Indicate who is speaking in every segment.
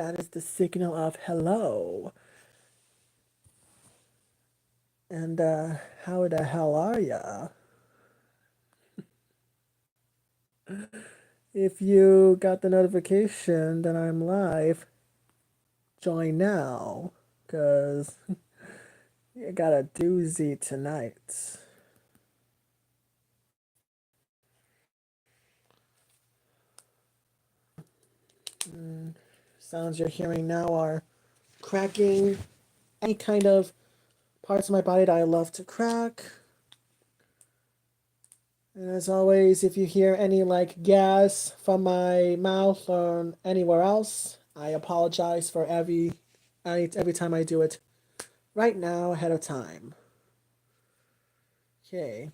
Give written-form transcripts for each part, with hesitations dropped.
Speaker 1: That is the signal of hello. And how the hell are ya? If you got the notification that I'm live, join now, cause you got a doozy tonight. Sounds you're hearing now are cracking, any kind of parts of my body that I love to crack. And as always, if you hear any like gas from my mouth or anywhere else, I apologize for every time I do it right now ahead of time. Okay.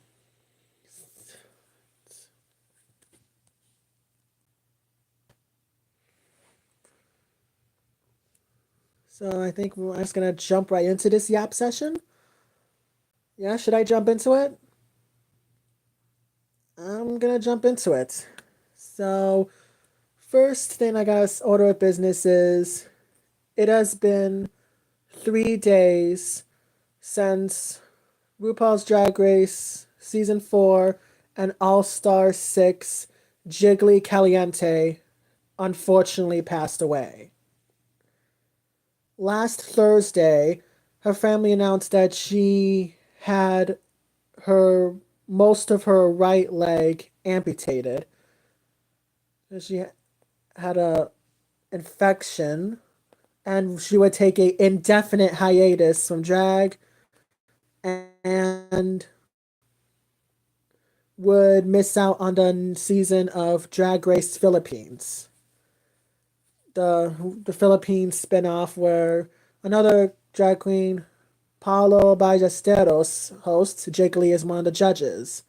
Speaker 1: So I think I'm just gonna jump right into this yap session. Yeah, should I jump into it? I'm gonna jump into it. So first thing I gotta order of business is it has been 3 days since RuPaul's Drag Race Season 4 and All Star 6 Jiggly Caliente unfortunately passed away. Last Thursday, her family announced that she had her most of her right leg amputated. She had a infection and she would take a indefinite hiatus from drag and would miss out on the season of Drag Race Philippines. The Philippines spinoff where another drag queen, Paulo Ballesteros, hosts. Jake Lee is one of the judges.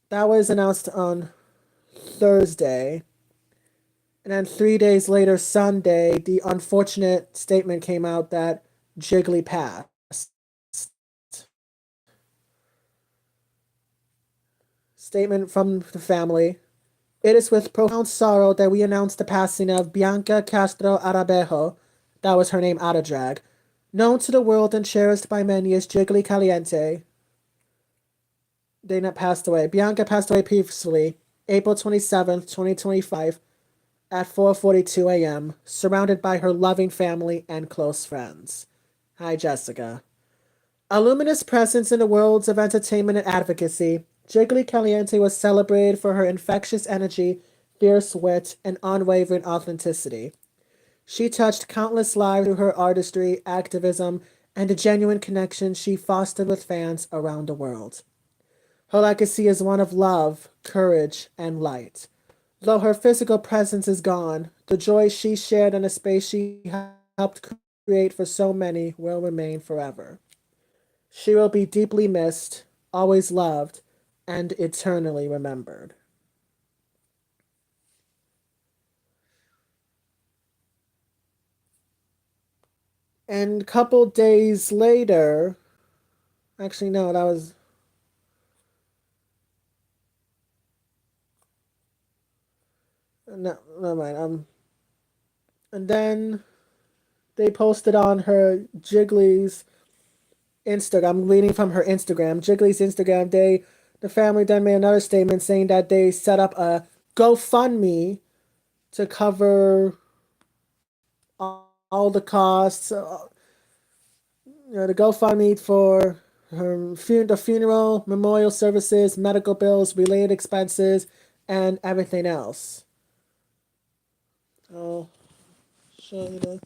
Speaker 1: That was announced on Thursday. And then 3 days later, Sunday, the unfortunate statement came out that Jiggly passed. Statement from the family. It is with profound sorrow that we announce the passing of Bianca Castro Arabejo, that was her name out of drag, known to the world and cherished by many as Jiggly Caliente. They not passed away. Bianca passed away peacefully, April 27th, 2025, at 4:42 a.m., surrounded by her loving family and close friends. Hi, Jessica. A luminous presence in the worlds of entertainment and advocacy, Jiggly Caliente was celebrated for her infectious energy, fierce wit, and unwavering authenticity. She touched countless lives through her artistry, activism, and the genuine connection she fostered with fans around the world. Her legacy is one of love, courage, and light. Though her physical presence is gone, the joy she shared and the space she helped create for so many will remain forever. She will be deeply missed, always loved, and eternally remembered. And a couple days later, actually, no, that was. No, never mind. And then they posted on her Jiggly's Instagram. I'm reading from her Instagram. Jiggly's Instagram. The family then made another statement saying that they set up a GoFundMe to cover all the costs. The GoFundMe for the funeral, memorial services, medical bills, related expenses, and everything else. I'll show you the.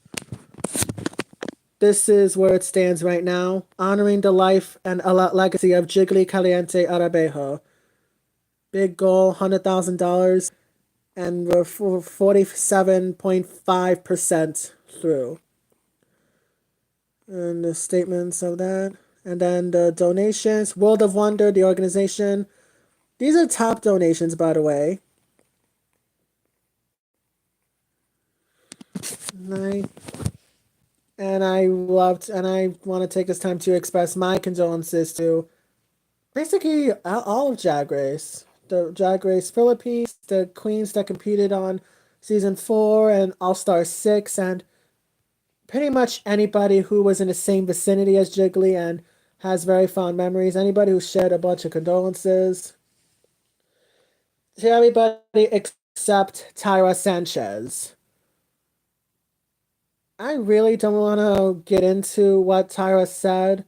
Speaker 1: This is where it stands right now, honoring the life and legacy of Jiggly Caliente Arabejo. Big goal, $100,000, and we're 47.5% through. And the statements of that. And then the donations. World of Wonder, the organization. These are top donations, by the way. And I loved, and I want to take this time to express my condolences to basically all of Drag Race. The Drag Race Philippines, the queens that competed on season 4 and All Star 6, and pretty much anybody who was in the same vicinity as Jiggly and has very fond memories. Anybody who shared a bunch of condolences. To everybody except Tyra Sanchez. I really don't want to get into what Tyra said,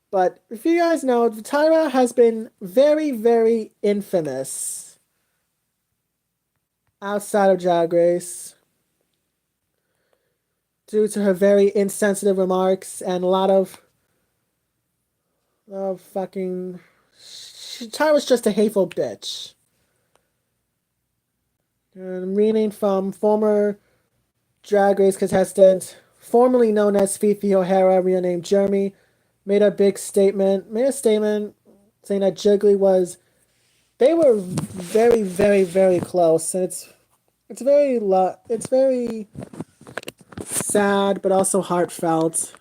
Speaker 1: but if you guys know, Tyra has been very, very infamous outside of Drag Race due to her very insensitive remarks and a lot of fucking. Tyra's just a hateful bitch. And I'm reading from former Drag Race contestant, formerly known as Fifi O'Hara, real name Jeremy, made a statement saying that Jiggly was. They were very, very, very close, and it's very sad, but also heartfelt.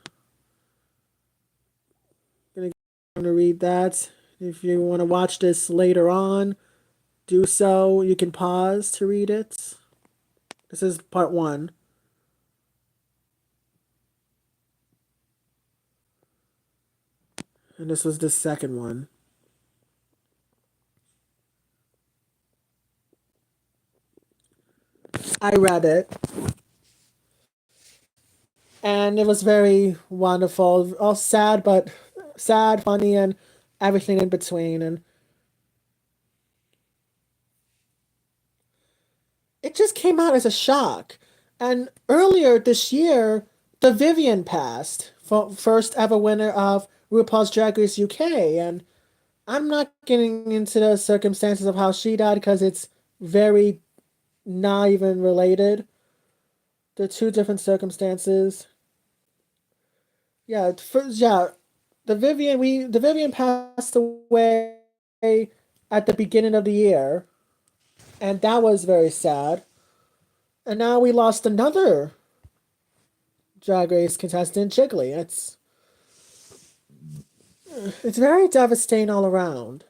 Speaker 1: I'm gonna read that. If you want to watch this later on, do so. You can pause to read it. This is part 1. And this was the second one. I read it. And it was very wonderful. All sad, but sad, funny, and everything in between. And it just came out as a shock. And earlier this year, the Vivian passed, first ever winner of RuPaul's Drag Race UK. And I'm not getting into the circumstances of how she died because it's very not even related. They're two different circumstances. Yeah, the Vivian passed away at the beginning of the year, and that was very sad. And now we lost another Drag Race contestant, Jiggly. It's very devastating all around.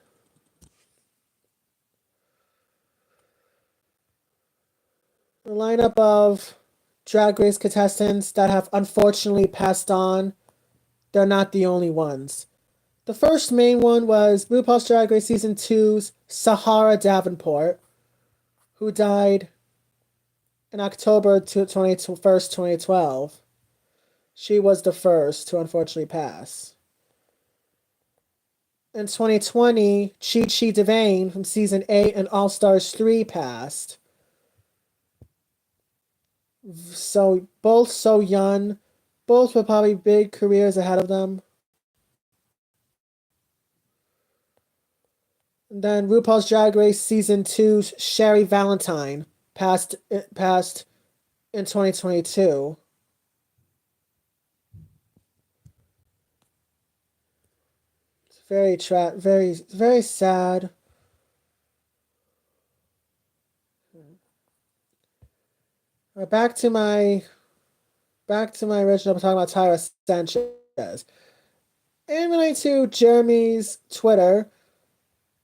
Speaker 1: The lineup of Drag Race contestants that have unfortunately passed on, they're not the only ones. The first main one was RuPaul's Drag Race Season 2's Sahara Davenport, who died in October 21st, 2012. She was the first to unfortunately pass. In 2020, Chi Chi DeVayne from Season 8 and All Stars 3 passed. So, both so young, both with probably big careers ahead of them. And then RuPaul's Drag Race Season 2's Sherry Valentine passed in 2022. It's very, very sad. Back to my original talking about Tyra Sanchez. In relation to Jeremy's Twitter,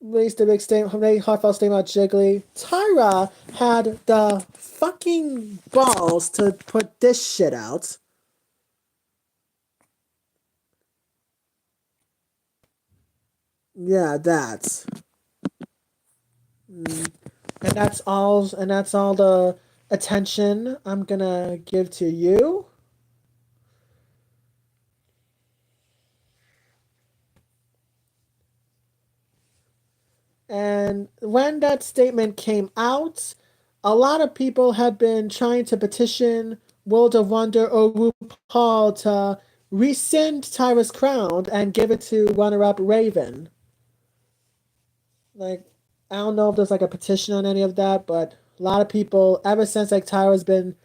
Speaker 1: released a big statement, a heartfelt statement about Jiggly. Tyra had the fucking balls to put this shit out. Yeah, that. And that's all. And that's all the attention I'm gonna give to you. And when that statement came out, a lot of people have been trying to petition World of Wonder or RuPaul to rescind Tyra's crown and give it to runner-up Raven. Like, I don't know if there's like a petition on any of that, but a lot of people, ever since like Tyra's been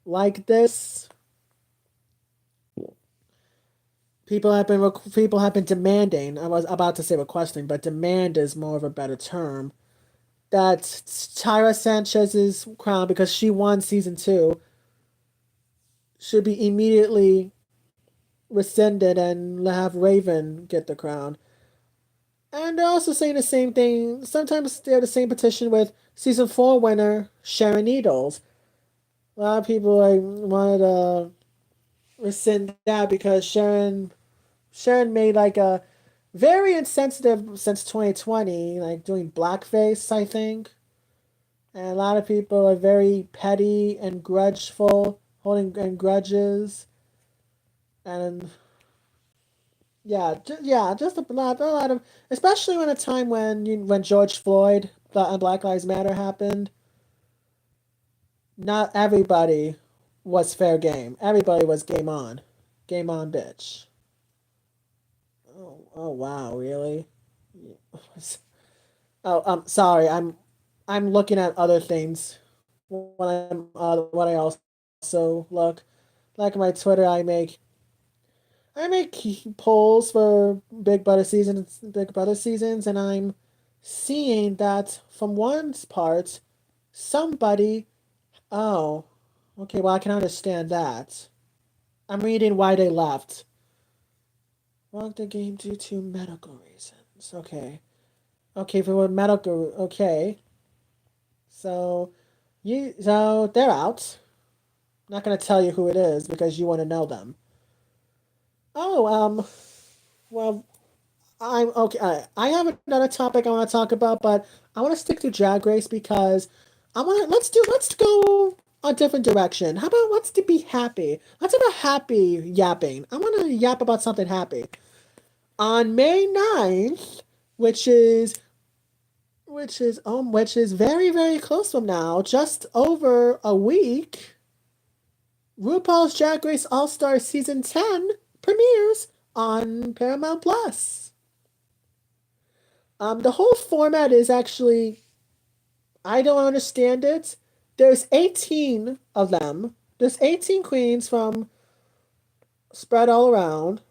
Speaker 1: like this, people have been demanding. I was about to say requesting, but demand is more of a better term. That Tyra Sanchez's crown, because she won season 2, should be immediately rescinded and have Raven get the crown. And they're also saying the same thing. Sometimes they have the same petition with Season 4 winner, Sharon Needles. A lot of people like wanted to rescind that because Sharon made like a very insensitive since 2020, like doing blackface, I think. And a lot of people are very petty and grudgeful, holding and grudges, and just a lot of, especially when a time when George Floyd and Black Lives Matter happened. Not everybody was fair game. Everybody was game on, bitch. Oh wow, really? Oh, sorry. I'm looking at other things when I also look. Like my Twitter, I make polls for Big Brother seasons, and I'm seeing that from one part, somebody. Oh, okay. Well, I can understand that. I'm reading why they left. Locked the game due to medical reasons. Okay. Okay, for medical. Okay. So so they're out. I'm not gonna tell you who it is because you want to know them. Oh, well, I'm okay. I have another topic I want to talk about, but I want to stick to Drag Race because let's go a different direction. How about let's be happy? Let's have a happy yapping. I want to yap about something happy. On May 9th, which is which is very very close from now, just over a week, RuPaul's Drag Race All Star Season 10 premieres on Paramount Plus. The whole format is actually, I don't understand it. There's 18 of them. There's 18 queens from spread all around,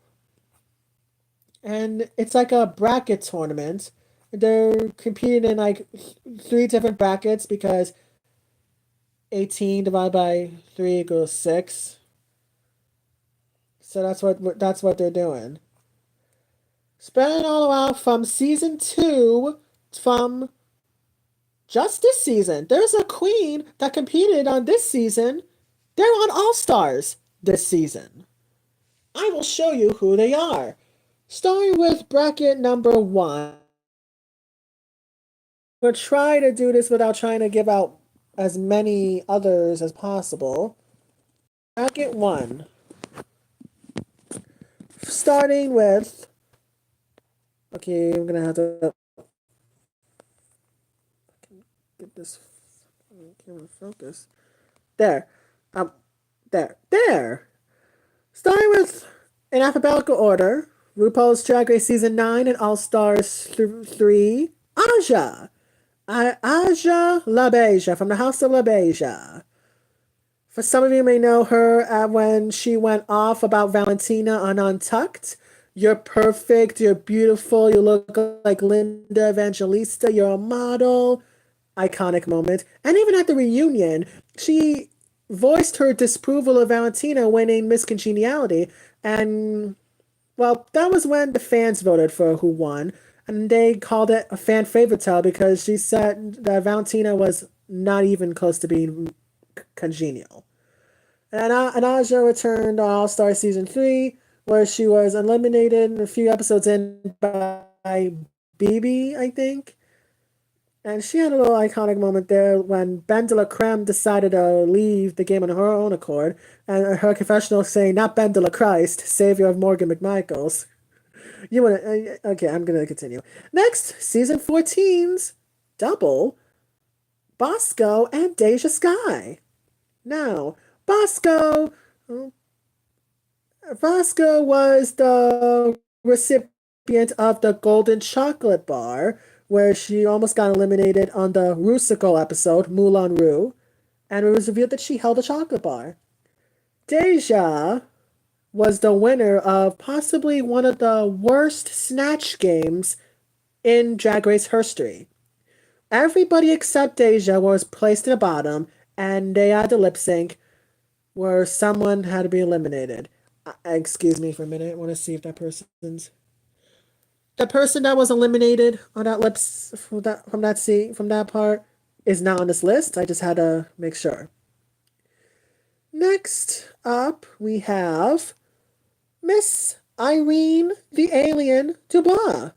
Speaker 1: and it's like a bracket tournament. They're competing in like three different brackets because 18 divided by 3 equals 6. So that's what they're doing. Spread all around from season 2 from just this season. There's a queen that competed on this season. They're on All Stars this season. I will show you who they are. Starting with bracket number 1. We'll try to do this without trying to give out as many others as possible. Bracket 1. Starting with. Okay, I'm gonna have to get this camera focus. There. Um, there. Starting with, in alphabetical order, RuPaul's Drag Race Season 9 and All Stars 3, Aja. Aja LaBeija from the House of LaBeija. For some of you may know her when she went off about Valentina on Untucked. You're perfect, you're beautiful, you look like Linda Evangelista, you're a model. Iconic moment. And even at the reunion, she voiced her disapproval of Valentina winning Miss Congeniality. And, well, that was when the fans voted for who won. And they called it a fan favorite tale because she said that Valentina was not even close to being congenial. And Aja returned on All Star Season 3, where she was eliminated a few episodes in by BB, I think. And she had a little iconic moment there when Ben de la Creme decided to leave the game on her own accord, and her confessional saying, "Not Ben de la Christ, savior of Morgan McMichaels." You want to? Okay, I'm gonna continue. Next, season 14's double, Bosco and Deja Sky. Now, Bosco, Bosco was the recipient of the Golden Chocolate Bar, where she almost got eliminated on the Rusical episode, Moulin Rouge, and it was revealed that she held a chocolate bar. Deja was the winner of possibly one of the worst snatch games in Drag Race history. Everybody except Deja was placed in the bottom, and they had to lip sync where someone had to be eliminated. Excuse me for a minute. I want to see if that person's the person that was eliminated on that lips from that part. is not on this list. I just had to make sure. Next up, we have Miss Irene the Alien Dubois.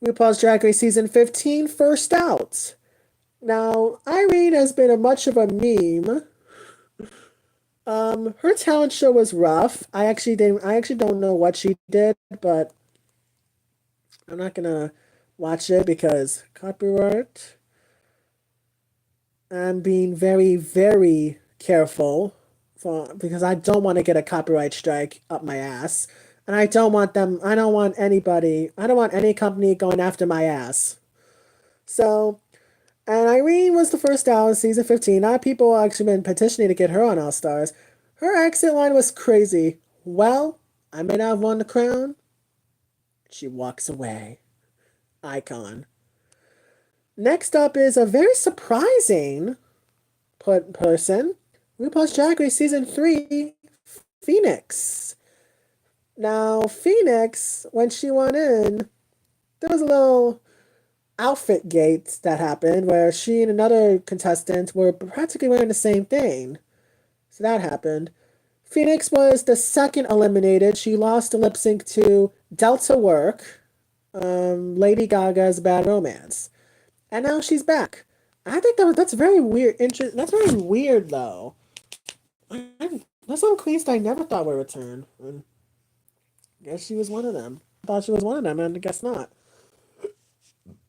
Speaker 1: RuPaul's Drag Race Season 15, First Out. Now, Irene has been a much of a meme. Her talent show was rough. I actually don't know what she did, but I'm not gonna watch it because copyright. I'm being very, very careful because I don't want to get a copyright strike up my ass. And I don't want anybody, I don't want any company going after my ass. So, and Irene was the first out in season 15. A lot of people actually been petitioning to get her on All Stars. Her exit line was crazy. Well, I may not have won the crown. She walks away. Icon. Next up is a very surprising person. RuPaul's Drag Race Season 3, Phoenix. Now, Phoenix, when she went in, there was a little outfit gate that happened where she and another contestant were practically wearing the same thing. So that happened. Phoenix was the second eliminated. She lost the lip sync to Delta Work, Lady Gaga's Bad Romance. And now she's back. I think that's very weird. That's very weird, though. That's some queens that I never thought would return. And I guess she was one of them. I thought she was one of them, and I guess not.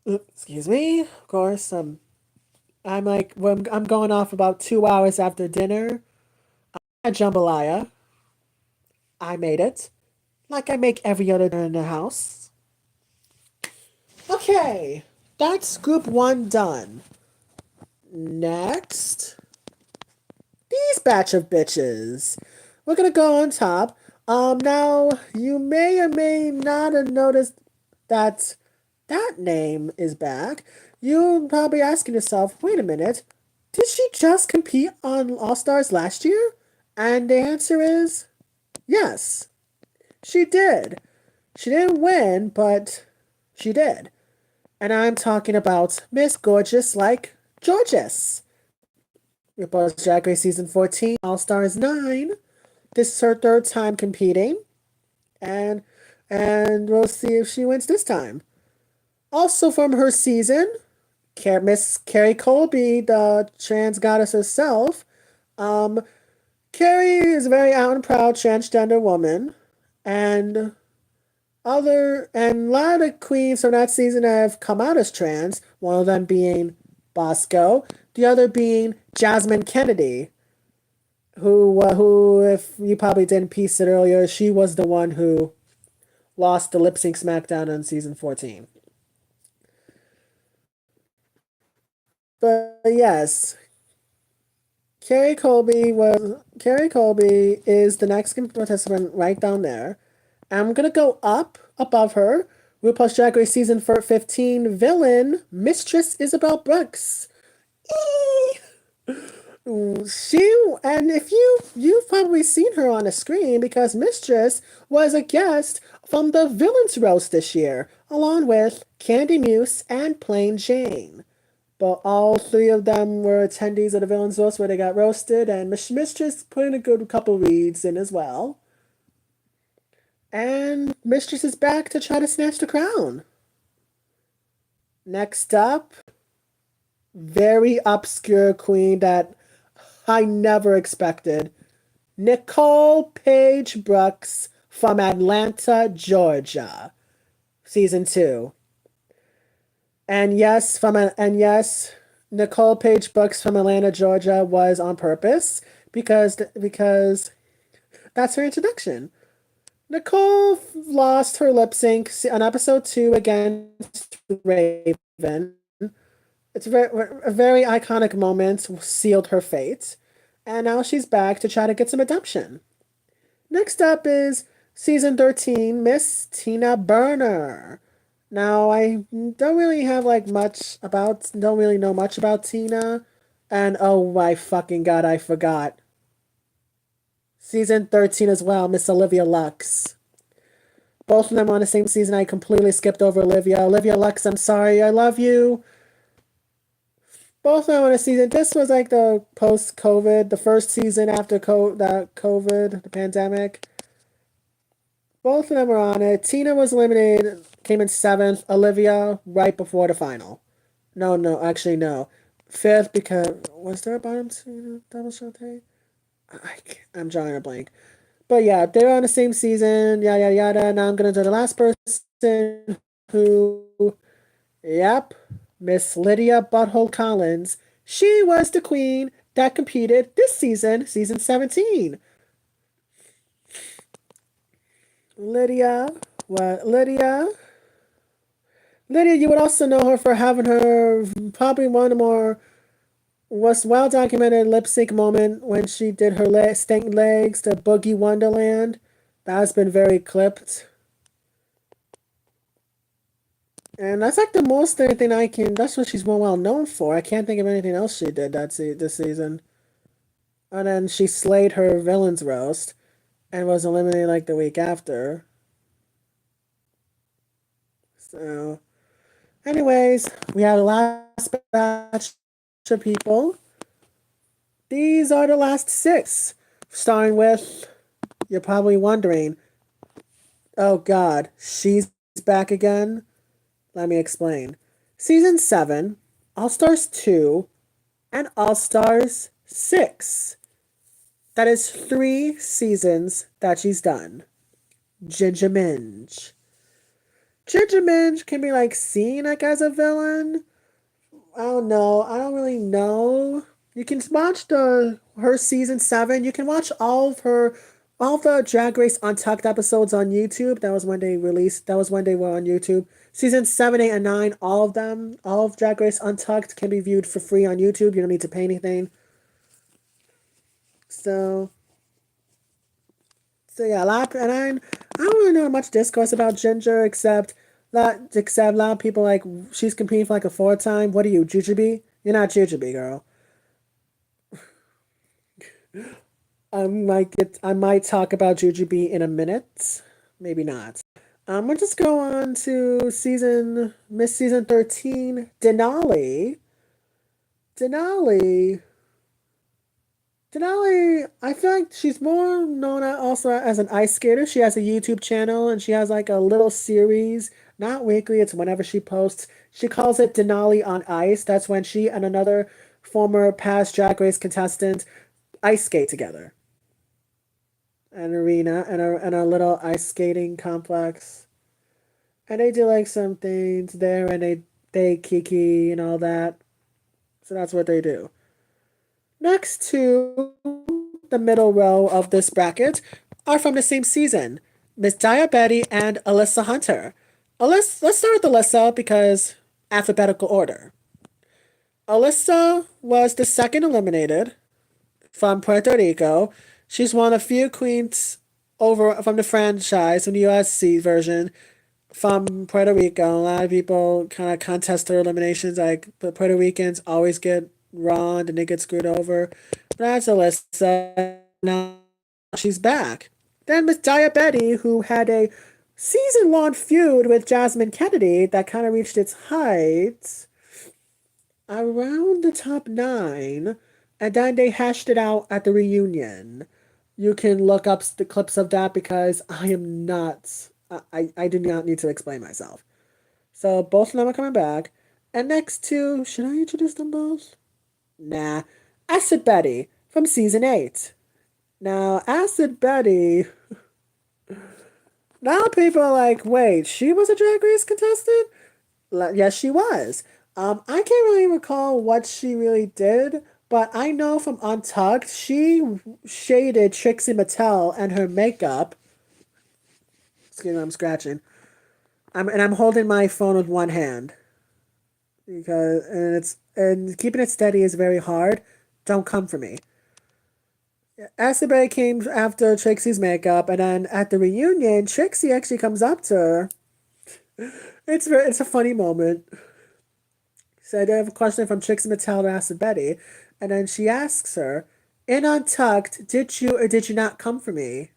Speaker 1: Excuse me. Of course, I'm like when I'm going off about 2 hours after dinner. At jambalaya. I made it, like I make every other dinner in the house. Okay, that's group one done. Next, these batch of bitches. We're gonna go on top. Now you may or may not have noticed that that name is back. You're probably asking yourself, wait a minute, did she just compete on All Stars last year? And the answer is yes, she did. She didn't win, but she did. And I'm talking about Miss Gorgeous like Georges. RuPaul's Drag Race Season 14, All Stars 9. This is her third time competing. And we'll see if she wins this time. Also from her season, Miss Carrie Colby, the trans goddess herself. Carrie is a very out and proud transgender woman. And a lot of queens from that season have come out as trans, one of them being Bosco, the other being Jasmine Kennedy, who, if you probably didn't piece it earlier, she was the one who lost the lip sync SmackDown in season 14. But yes, Carrie Colby is the next participant right down there. I'm gonna go up above her. RuPaul's Drag Race Season 15 villain, Mistress Isabel Brooks. She and if you've probably seen her on a screen because Mistress was a guest from the Villains Roast this year, along with Candy Muse and Plain Jane. But all three of them were attendees of the Villains Roast where they got roasted, and Mistress put in a good couple reads in as well. And Mistress is back to try to snatch the crown. Next up, very obscure queen that I never expected. Nicole Paige Brooks from Atlanta, Georgia. Season 2. And yes, Nicole Paige Brooks from Atlanta, Georgia was on purpose because that's her introduction. Nicole lost her lip sync on episode 2 against Raven. It's a very iconic moment, sealed her fate. And now she's back to try to get some redemption. Next up is season 13, Miss Tina Burner. Now, I don't really don't really know much about Tina. And oh my fucking god, I forgot. Season 13 as well, Miss Olivia Lux. Both of them on the same season. I completely skipped over Olivia. Olivia Lux, I'm sorry. I love you. Both of them on a season. This was like the post-COVID, the first season after that COVID, the pandemic. Both of them were on it. Tina was eliminated, came in seventh. Olivia right before the final. No, no, actually no. Fifth because was there a bottom two double showtime? I'm drawing a blank. But yeah, they were on the same season. Yada yada yada. Now I'm gonna do the last person who, yep, Miss Lydia Butthole Collins. She was the queen that competed this season, season 17. Lydia, what? Lydia, you would also know her for having her probably one of the more was well documented lip sync moment when she did her stank legs to Boogie Wonderland. That has been very clipped. And that's like the most anything I can. That's what she's more well known for. I can't think of anything else she did this season. And then she slayed her villains roast and was eliminated like the week after. So, anyways, we have the last batch of people. These are the last six, starting with. You're probably wondering, oh God, she's back again. Let me explain. Season 7, All Stars 2, and All Stars 6. That is 3 seasons that she's done. Ginger Minj. Ginger Minj can be like seen like as a villain. I don't know. I don't really know. You can watch her season 7. You can watch all of the Drag Race Untucked episodes on YouTube. That was when they released. That was when they were on YouTube. Season 7, 8, and 9, all of them, all of Drag Race Untucked can be viewed for free on YouTube. You don't need to pay anything. So, so yeah, a lot, and I don't really know much discourse about Ginger except a lot of people like she's competing for like a 4 time. What are you, Jujubee? You're not Jujubee, girl. I might talk about Jujubee in a minute. Maybe not. We'll just go on to Season 13, Denali. Denali. Denali, I feel like she's more known also as an ice skater. She has a YouTube channel and she has like a little series, not weekly, it's whenever she posts. She calls it Denali on Ice. That's when she and another former past Drag Race contestant ice skate together. An arena and a little ice skating complex. And they do like some things there and they kiki and all that. So that's what they do. Next to the middle row of this bracket are from the same season, Miss Diabetti and Alyssa Hunter. Let's start with Alyssa because alphabetical order. Alyssa was the second eliminated from Puerto Rico. She's one of few queens over from the franchise, from the USC version, from Puerto Rico. A lot of people kind of contest her eliminations. Like, but Puerto Ricans always get wronged and they get screwed over. But that's Alyssa. Now she's back. Then Miss Diabetti, who had a season-long feud with Jasmine Kennedy that kind of reached its height around the top 9, and then they hashed it out at the reunion. You can look up the clips of that because I am not. I do not need to explain myself. So both of them are coming back. And next to, should I introduce them both? Nah. Acid Betty from season 8. Now, Acid Betty. Now people are like, wait, she was a Drag Race contestant? Yes, she was. I can't really recall what she really did, but I know from Untucked, she shaded Trixie Mattel and her makeup. Excuse me, I'm scratching. I'm holding my phone with one hand because and keeping it steady is very hard. Don't come for me. Acid Bay came after Trixie's makeup, and then at the reunion, Trixie actually comes up to her. It's a funny moment. So I have a question from Trixie Mattel to Acid Betty, and then she asks her, "In Untucked, did you or did you not come for me?"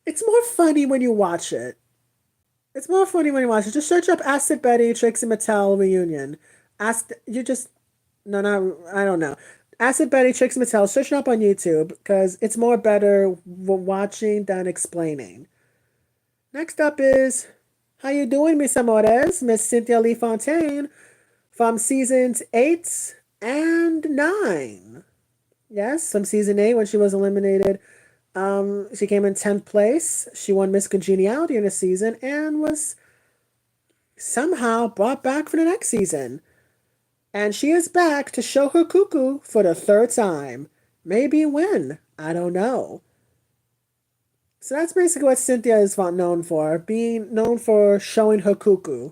Speaker 1: It's more funny when you watch it. It's more funny when you watch it. Just search up Acid Betty Trixie Mattel reunion. Ask you just no no I don't know. Acid Betty Tricks Mattel. Search it up on YouTube because it's more better watching than explaining. Next up is how you doing, Miss Amores? Miss Cynthia Lee Fontaine from seasons 8 and 9. Yes, from season 8 when she was eliminated. She came in 10th place. She won Miss Congeniality in a season and was somehow brought back for the next season. And she is back to show her cuckoo for the third time. Maybe win. I don't know. So that's basically what Cynthia is known for, being known for showing her cuckoo.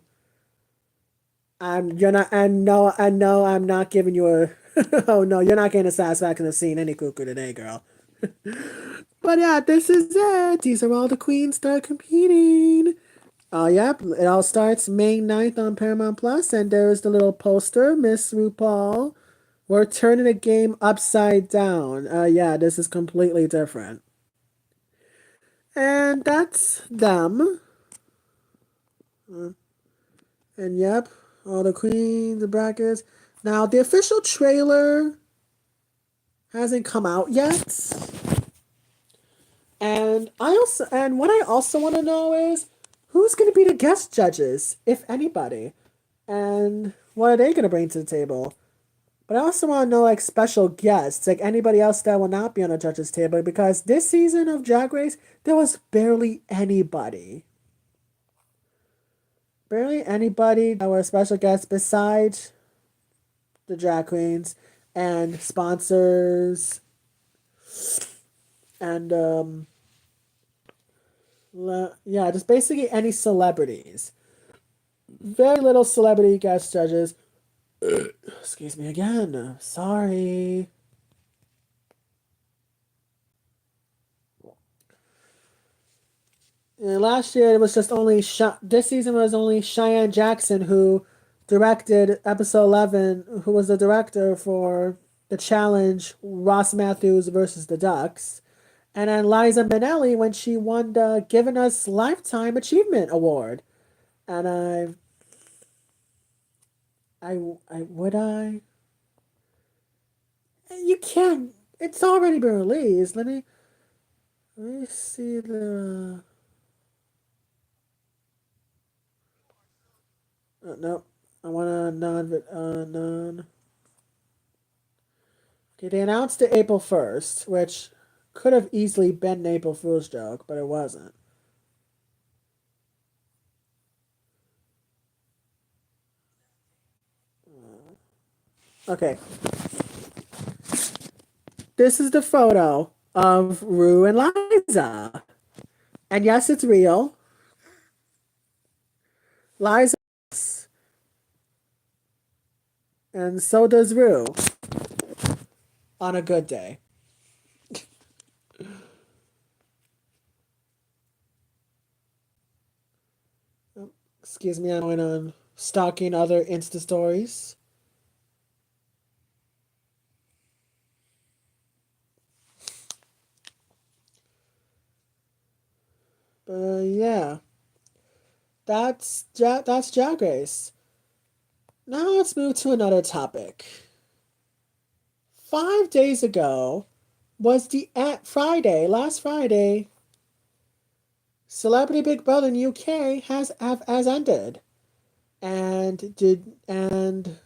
Speaker 1: You're not, I know I'm not giving you a, oh no, you're not getting a satisfaction of seeing any cuckoo today, girl. But yeah, this is it. These are all the queens that are competing. Yep, it all starts May 9th on Paramount Plus, and there's the little poster, Miss RuPaul. We're turning the game upside down. Yeah, this is completely different. And that's them. And yep, all the queens, the brackets. Now, the official trailer hasn't come out yet. And what I also want to know is who's going to be the guest judges, if anybody, and what are they going to bring to the table? But I also want to know like special guests, like anybody else that will not be on the judges table, because this season of Drag Race there was barely anybody that were special guests besides the drag queens and sponsors and yeah, just basically any celebrities. Very little celebrity guest judges. Excuse me again. Sorry. And last year it was just only this season was only Cheyenne Jackson who directed episode 11, who was the director for the challenge Ross Matthews versus the Ducks. And then Liza Minnelli when she won the Giving Us Lifetime Achievement Award. And I would I? You can't. It's already been released. Let me see the. No, I want a non. Okay, they announced it April 1st, which could have easily been an April Fool's joke, but it wasn't. Okay, this is the photo of Rue and Liza. And yes, it's real. Liza, and so does Rue on a good day. Excuse me, I'm going on stalking other Insta stories. But yeah, that's Drag Race. Now let's move to another topic. 5 days ago was the at Friday, last Friday. Celebrity Big Brother in UK has ended, and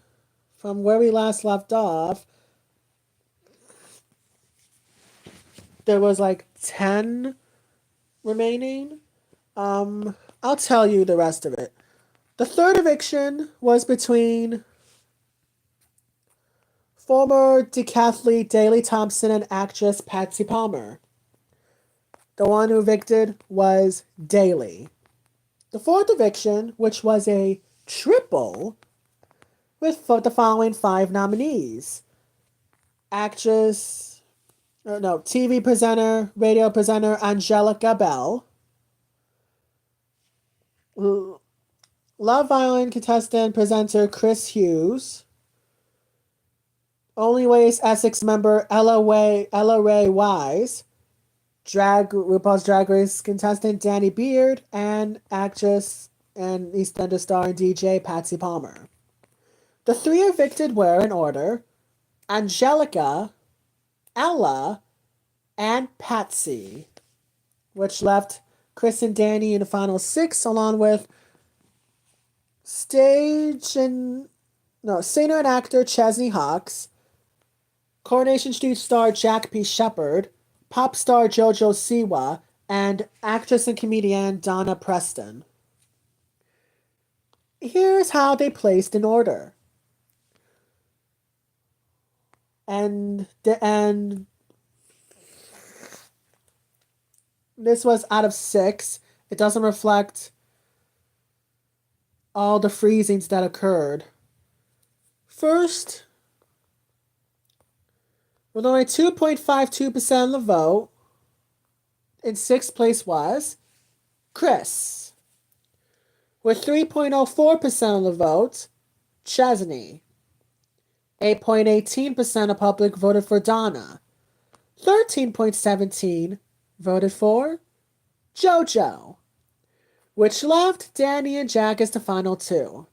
Speaker 1: from where we last left off, there was like 10 remaining. I'll tell you the rest of it. The third eviction was between former decathlete Daley Thompson and actress Patsy Palmer. The one who evicted was Daley. The fourth eviction, which was a triple, with the following 5 nominees: actress, no, TV presenter, radio presenter Angelica Bell, Love Island contestant presenter Chris Hughes, Only Ways Essex member Ella Ray Wise, RuPaul's Drag Race contestant Danny Beard, and actress and EastEnders star and DJ Patsy Palmer. The three evicted were, in order, Angelica, Ella, and Patsy, which left Chris and Danny in the final six, along with singer and actor Chesney Hawkes, Coronation Street star Jack P. Shepherd, pop star JoJo Siwa, and actress and comedian Donna Preston. Here's how they placed in order. And this was out of 6. It doesn't reflect all the freezings that occurred. First, with only 2.52% of the vote, in 6th place was Chris. With 3.04% of the vote, Chesney. 8.18% of public voted for Donna. 13.17% voted for JoJo, which left Danny and Jack as the final two.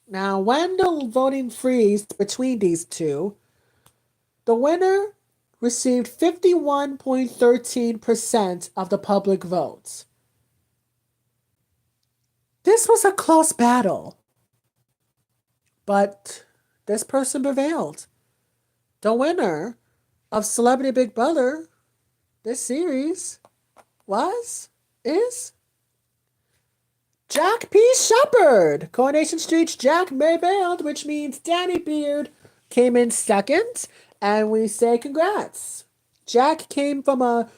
Speaker 1: Now, when the voting freezed between these two, the winner received 51.13% of the public votes. This was a close battle, but this person prevailed. The winner of Celebrity Big Brother, this series, is Jack P. Shepherd. Coronation Street's Jack prevailed, which means Danny Beard came in second, and we say congrats. Jack came from a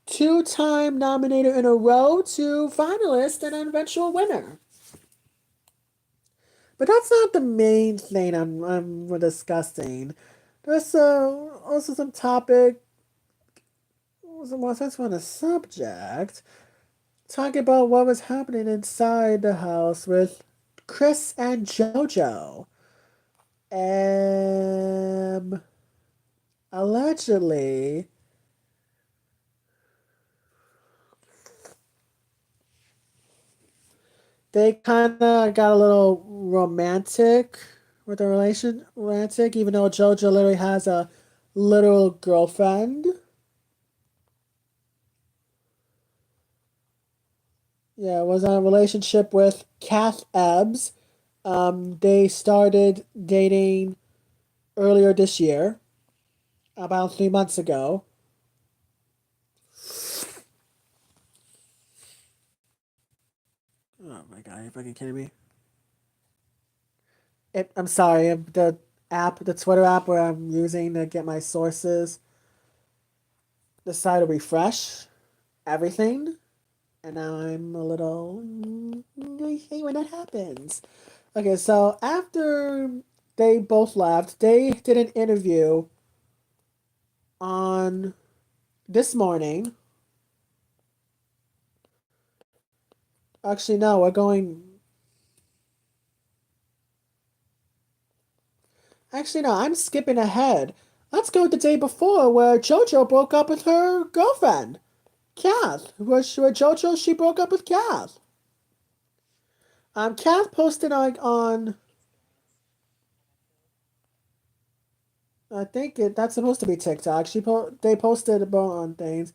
Speaker 1: 2-time nominator in a row to finalist and an eventual winner. But that's not the main thing I'm discussing. There's also some topic. That's on the subject. Talking about what was happening inside the house with Chris and JoJo. Allegedly, they kind of got a little romantic with the romantic, even though JoJo literally has a literal girlfriend. Yeah, was in a relationship with Kath Ebbs. They started dating earlier this year, about 3 months ago. Oh my god, are you fucking kidding me? I'm sorry, the Twitter app where I'm using to get my sources decided to refresh everything, and now I'm a little. I hate when that happens. Okay, so after they both left, they did an interview on this morning. Actually, no, we're going. Actually, no, I'm skipping ahead. Let's go the day before where JoJo broke up with her girlfriend, Kath. Where JoJo, she broke up with Kath. Kath posted on I think that's supposed to be TikTok. They posted about on things.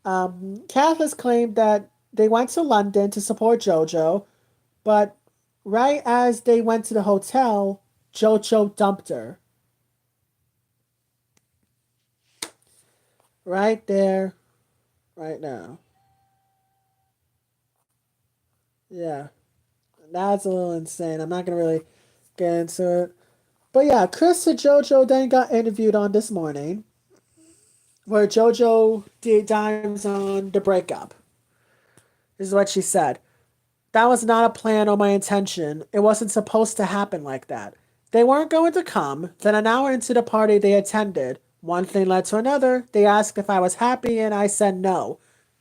Speaker 1: Kath has claimed that they went to London to support JoJo, but right as they went to the hotel, JoJo dumped her. Right there, right now. Yeah, that's a little insane. I'm not gonna really get into it. But yeah, Chris and JoJo then got interviewed on This Morning, where JoJo dives on the breakup. This is what she said. That was not a plan or my intention. It wasn't supposed to happen like that. They weren't going to come. Then an hour into the party they attended, one thing led to another. They asked if I was happy and I said no.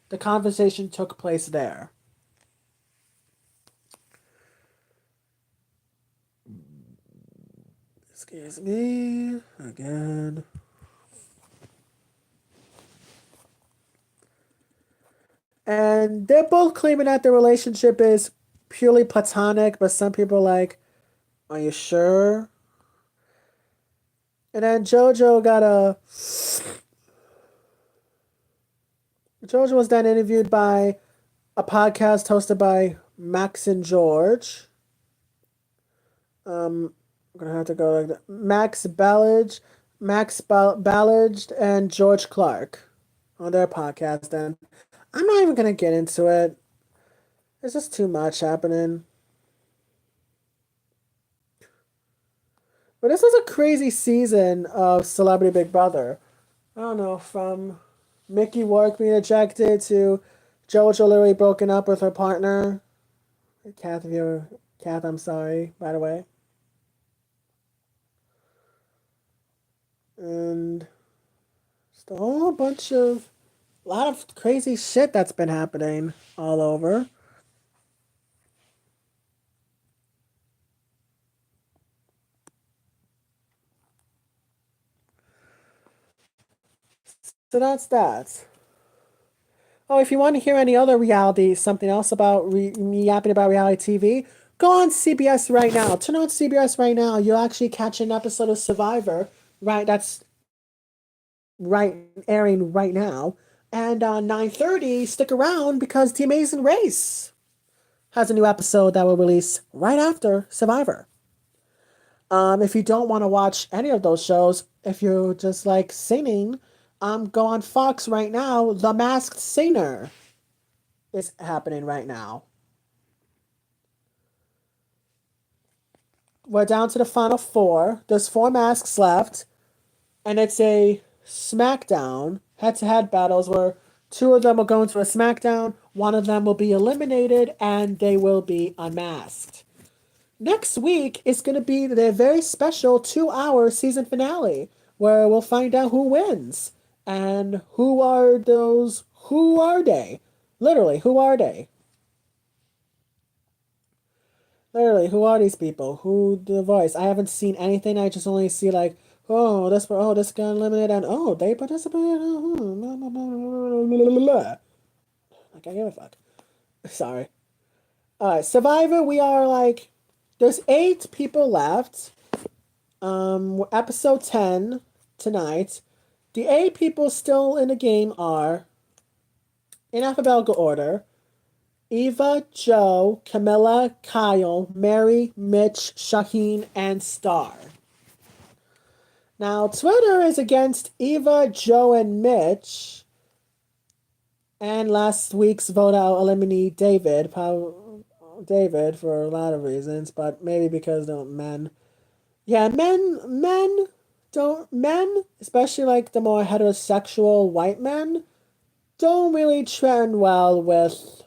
Speaker 1: The conversation took place there. Excuse me. Again. And they're both claiming that their relationship is purely platonic, but some people are like, are you sure? And then JoJo was then interviewed by a podcast hosted by Max and George. I'm gonna have to go like that. Ballard, and George Clark on their podcast. And I'm not even gonna get into it. There's just too much happening. But this was a crazy season of Celebrity Big Brother. I don't know, from Mickey Rourke being ejected to JoJo literally broken up with her partner. Kath, if you're Kath, I'm sorry, by the way. And just a whole bunch of a lot of crazy shit that's been happening all over. So that's that. Oh, if you want to hear any other reality, something else about me yapping about reality TV, go on CBS right now. Turn on CBS right now. You'll actually catch an episode of Survivor. Right, that's right airing right now. And on 9:30, stick around because The Amazing Race has a new episode that will release right after Survivor. If you don't want to watch any of those shows, if you just like singing, go on Fox right now. The Masked Singer is happening right now. We're down to the final four. There's four masks left, and it's a SmackDown head-to-head battles where two of them will go into a SmackDown, one of them will be eliminated, and they will be unmasked. Next week is going to be their very special 2-hour season finale where we'll find out who wins and who are they? Literally, who are they? Literally, who are these people? Who the voice? I haven't seen anything. I just only see like, this got eliminated, and oh, they participated. Like I give a fuck. Sorry. All right, Survivor. We are like, there's 8 people left. Episode 10 tonight. The 8 people still in the game are, in alphabetical order, Eva, Joe, Camilla, Kyle, Mary, Mitch, Shaheen, and Star. Now, Twitter is against Eva, Joe, and Mitch. And last week's vote out eliminee David. David for a lot of reasons, but maybe because don't men. Yeah, men, especially like the more heterosexual white men, don't really trend well with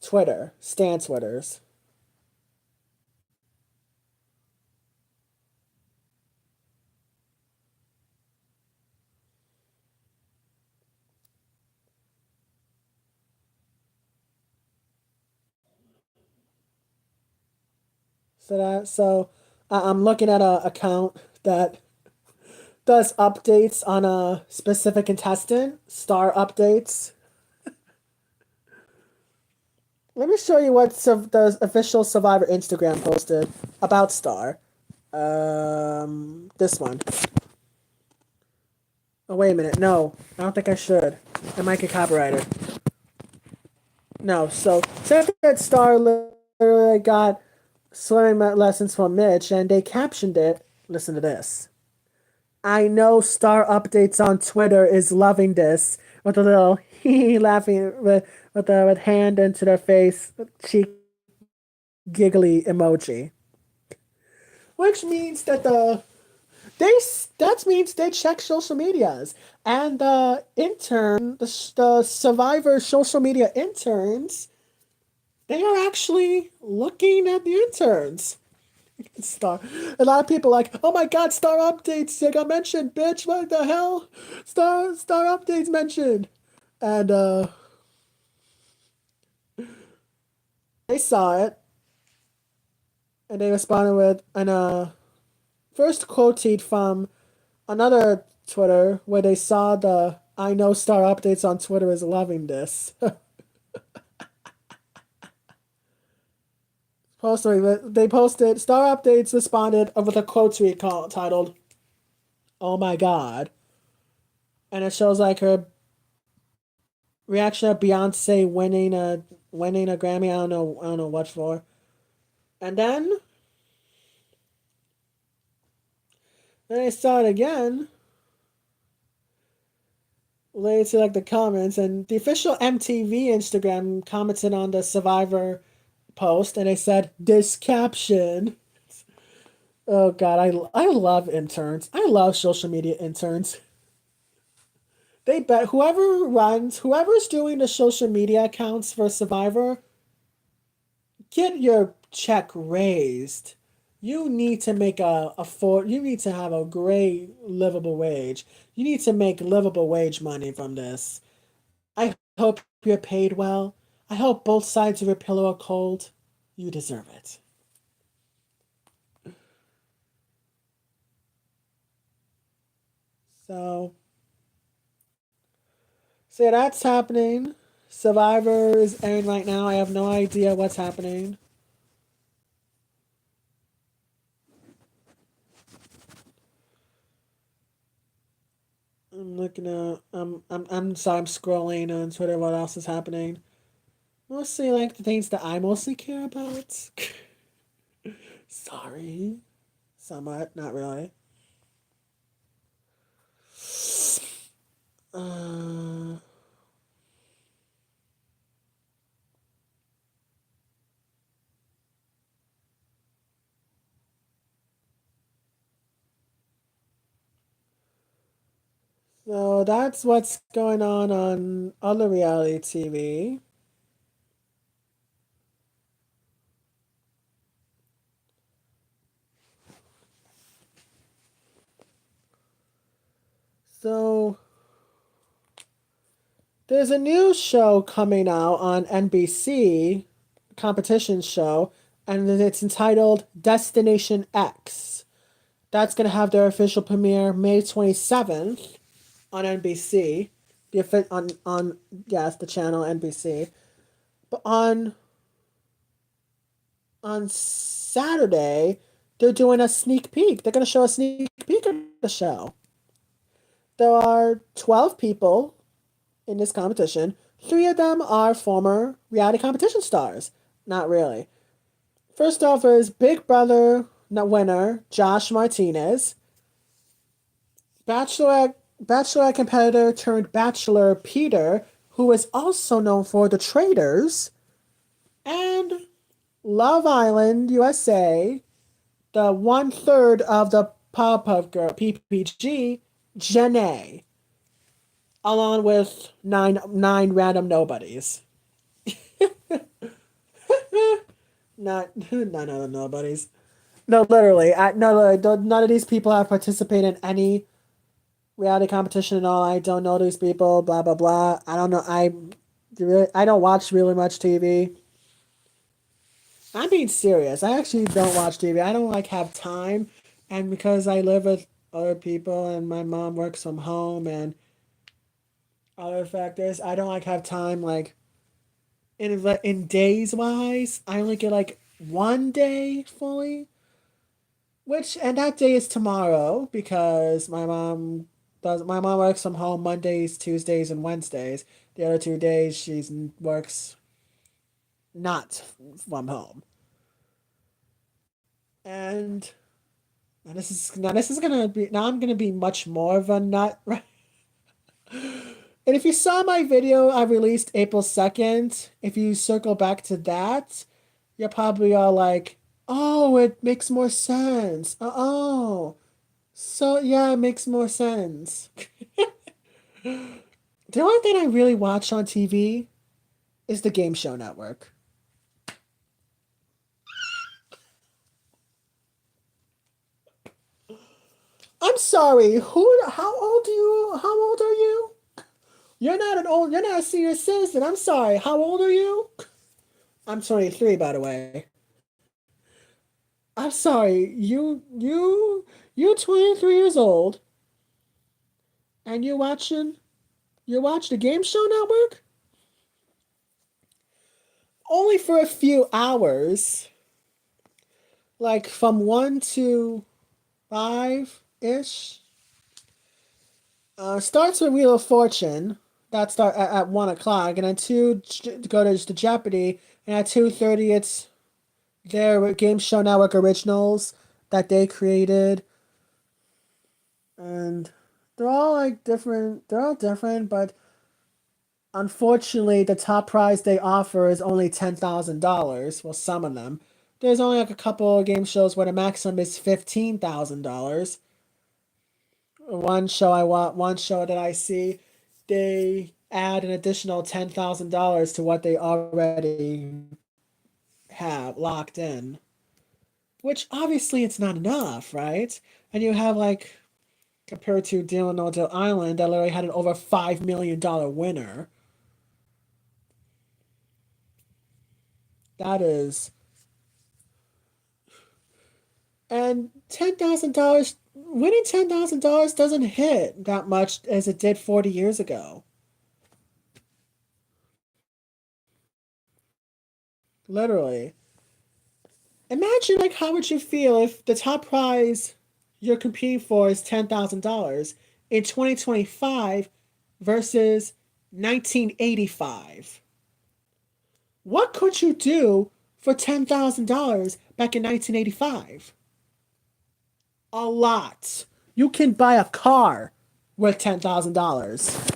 Speaker 1: Twitter, stan Twitters. I'm looking at a account that does updates on a specific contestant, star updates. Let me show you what the official Survivor Instagram posted about Star. This one. Oh, wait a minute. No, I don't think I should. I might get copyrighted. No, so said that Star literally got swimming lessons from Mitch, and they captioned it. Listen to this. I know Star Updates on Twitter is loving this with a little laughing with hand into their face, cheek giggly emoji, which means that that means they check social medias, and the Survivor social media interns, they are actually looking at the interns. Star. A lot of people like, oh my god, Star Updates, they got mentioned, bitch. What the hell? Star Updates mentioned. And they saw it and they responded with an first quoted from another Twitter where they saw the I know Star Updates on Twitter is loving this. They posted Star Updates responded with a quote tweet titled "Oh my God," and it shows like her reaction of Beyonce winning a Grammy. I don't know what for. And then I saw it again related to like the comments, and the official MTV Instagram commented on the Survivor post, and they said this caption. Oh God, I love interns. I love social media interns. They bet whoever's doing the social media accounts for Survivor, get your check raised. You need to make you need to have a great livable wage. You need to make livable wage money from this. I hope you're paid well. I hope both sides of your pillow are cold. You deserve it. So, so yeah, that's happening. Survivor is airing right now. I have no idea what's happening. I'm looking at I'm sorry, I'm scrolling on Twitter what else is happening. Mostly like the things that I mostly care about. Sorry. Somewhat, not really. Uh, so that's what's going on other reality TV. So there's a new show coming out on NBC, competition show, and it's entitled Destination X. That's gonna have their official premiere May 27th on NBC. On yes, the channel NBC. But on Saturday, they're doing a sneak peek. They're gonna show a sneak peek of the show. There are 12 people in this competition. Three of them are former reality competition stars. Not really. First off is Big Brother winner Josh Martinez, Bachelorette competitor turned Bachelor Peter, who is also known for The Traitors, and Love Island USA, the 1/3 of the Powerpuff Girl PPG, Janae, along with nine random nobodies. Not none of the nobodies. No, literally, none of these people have participated in any reality competition and all. I don't know these people. Blah blah blah. I don't know. I don't watch really much TV. I'm being serious. I actually don't watch TV. I don't like have time, and because I live with other people and my mom works from home and other factors, I don't like have time like in days wise. I only get like one day fully, which and that day is tomorrow because my mom works from home Mondays, Tuesdays, and Wednesdays. The other 2 days she works not from home. And this is gonna be now I'm gonna be much more of a nut. Right? And if you saw my video I released April 2nd, if you circle back to that, you're probably all like, oh, it makes more sense. Oh. So yeah, it makes more sense. The only thing I really watch on TV is the Game Show Network. I'm sorry. Who? How old are you? You're not a senior citizen. I'm sorry. How old are you? I'm 23, by the way. I'm sorry. You're 23 years old, and you watch the Game Show Network only for a few hours. like from 1 to 5 ish. Starts with Wheel of Fortune. That start at 1 o'clock, and then go to Jeopardy, and at 2:30 it's their Game Show Network originals that they created, and they're all like different. They're all different, but unfortunately, the top prize they offer is only $10,000. Well, some of them. There's only like a couple of game shows where the maximum is $15,000. One show that I see, they add an additional $10,000 to what they already have locked in, which obviously it's not enough, right? And you have like compared to Deal or No Deal Island that literally had an over $5 million winner. That is, and $10,000 winning $10,000 doesn't hit that much as it did 40 years ago. Literally. Imagine like how would you feel if the top prize you're competing for is $10,000 in 2025 versus 1985. What could you do for $10,000 back in 1985? A lot. You can buy a car with $10,000.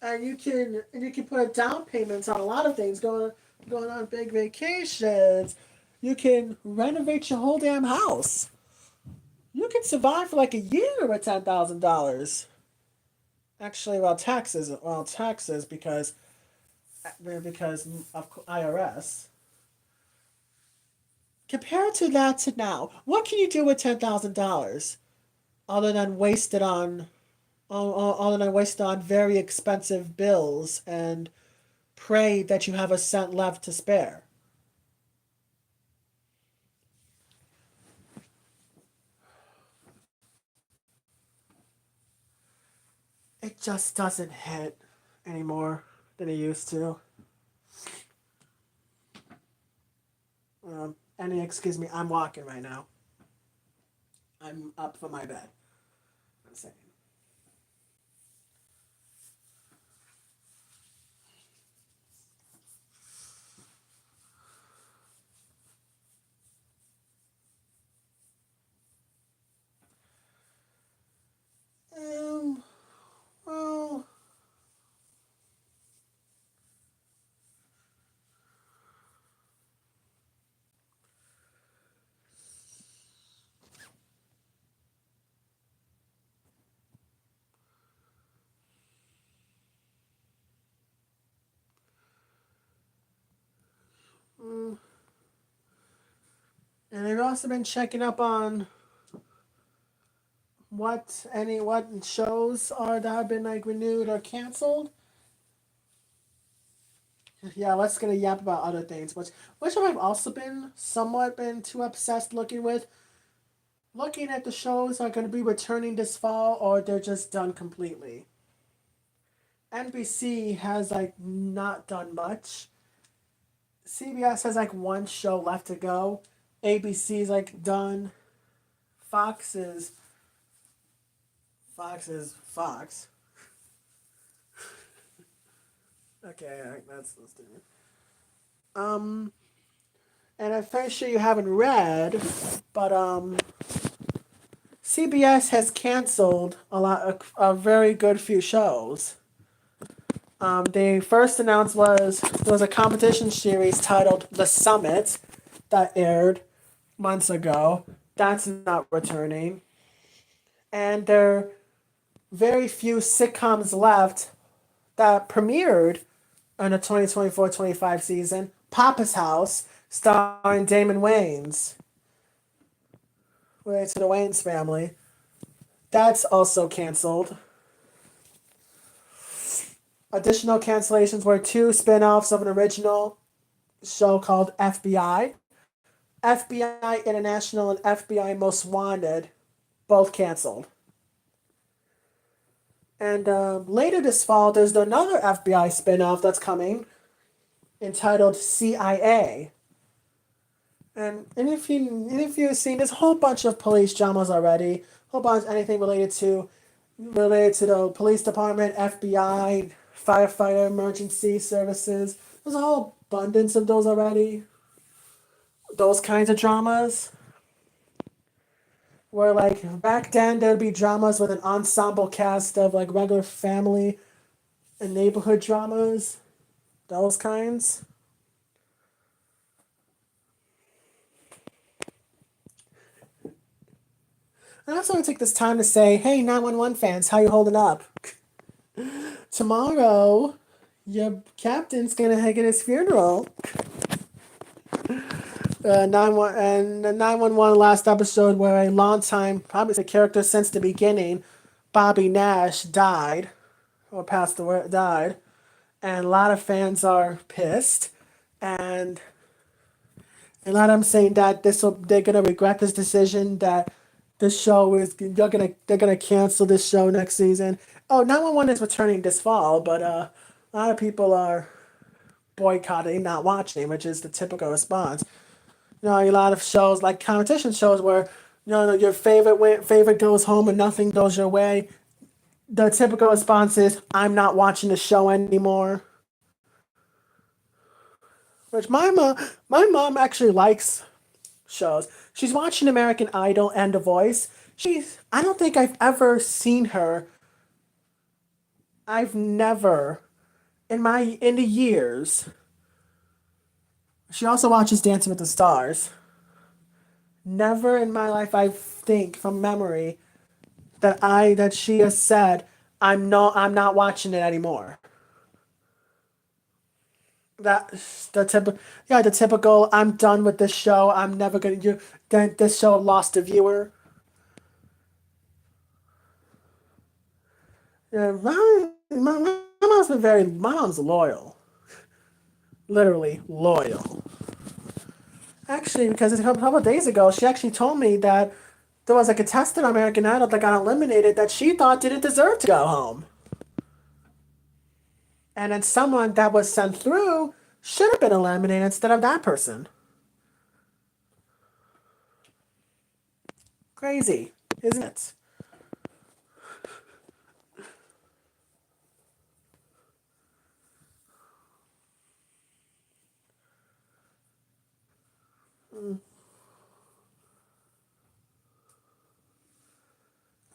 Speaker 1: And you can put down payments on a lot of things, going on big vacations. You can renovate your whole damn house. You can survive for like a year with $10,000. Actually, taxes because of IRS. Compared to that to now, what can you do with $10,000 other than waste it on very expensive bills and pray that you have a cent left to spare? It just doesn't hit anymore than it used to. Excuse me, I'm walking right now. I'm up from my bed. One second. Um, well, mm, and I've also been checking up on what shows are that have been like renewed or canceled. Yeah, let's get a yap about other things, which I've also been somewhat been too obsessed looking at the shows are going to be returning this fall or they're just done completely. NBC has like not done much. CBS has like one show left to go. ABC's like done. Fox is Fox. Okay, that's different. Um, and I'm pretty sure you haven't read, but CBS has canceled a very good few shows. They first announced there was a competition series titled The Summit that aired months ago. That's not returning. And there are very few sitcoms left that premiered in the 2024-25 season. Papa's House, starring Damon Wayans, related to the Wayans family. That's also canceled. Additional cancellations were two spin offs of an original show called FBI. FBI International and FBI Most Wanted, both canceled. And later this fall, there's another FBI spin off that's coming. entitled CIA. And if you've seen, there's a whole bunch of police dramas already, whole bunch anything related to the police department, FBI, firefighter, emergency services. There's a whole abundance of those already. Those kinds of dramas. Where like back then there'd be dramas with an ensemble cast of like regular family and neighborhood dramas. Those kinds. I also want to take this time to say, hey, 911 fans, how you holding up? Tomorrow, your captain's gonna get his funeral. 911 last episode where a long time, probably the character since the beginning, Bobby Nash died, or passed away, died, and a lot of fans are pissed, and a lot of them saying that they're gonna regret this decision, that this show is they're gonna cancel this show next season. Oh, 911 is returning this fall, but a lot of people are boycotting, not watching, which is the typical response. You know, a lot of shows like competition shows where your favorite goes home and nothing goes your way. The typical response is, "I'm not watching the show anymore." Which my mom actually likes shows. She's watching American Idol and The Voice. I don't think I've ever seen her. I've never in the years. She also watches Dancing with the Stars. Never in my life I think from memory that she has said I'm not watching it anymore. That's the typical, yeah, the typical I'm done with this show. I'm never gonna you then this show lost a viewer. Yeah, my mom's been very my mom's loyal. Literally loyal. Actually, because a couple of days ago, she actually told me that there was a contestant on American Idol that got eliminated that she thought didn't deserve to go home. And then someone that was sent through should have been eliminated instead of that person. Crazy, isn't it?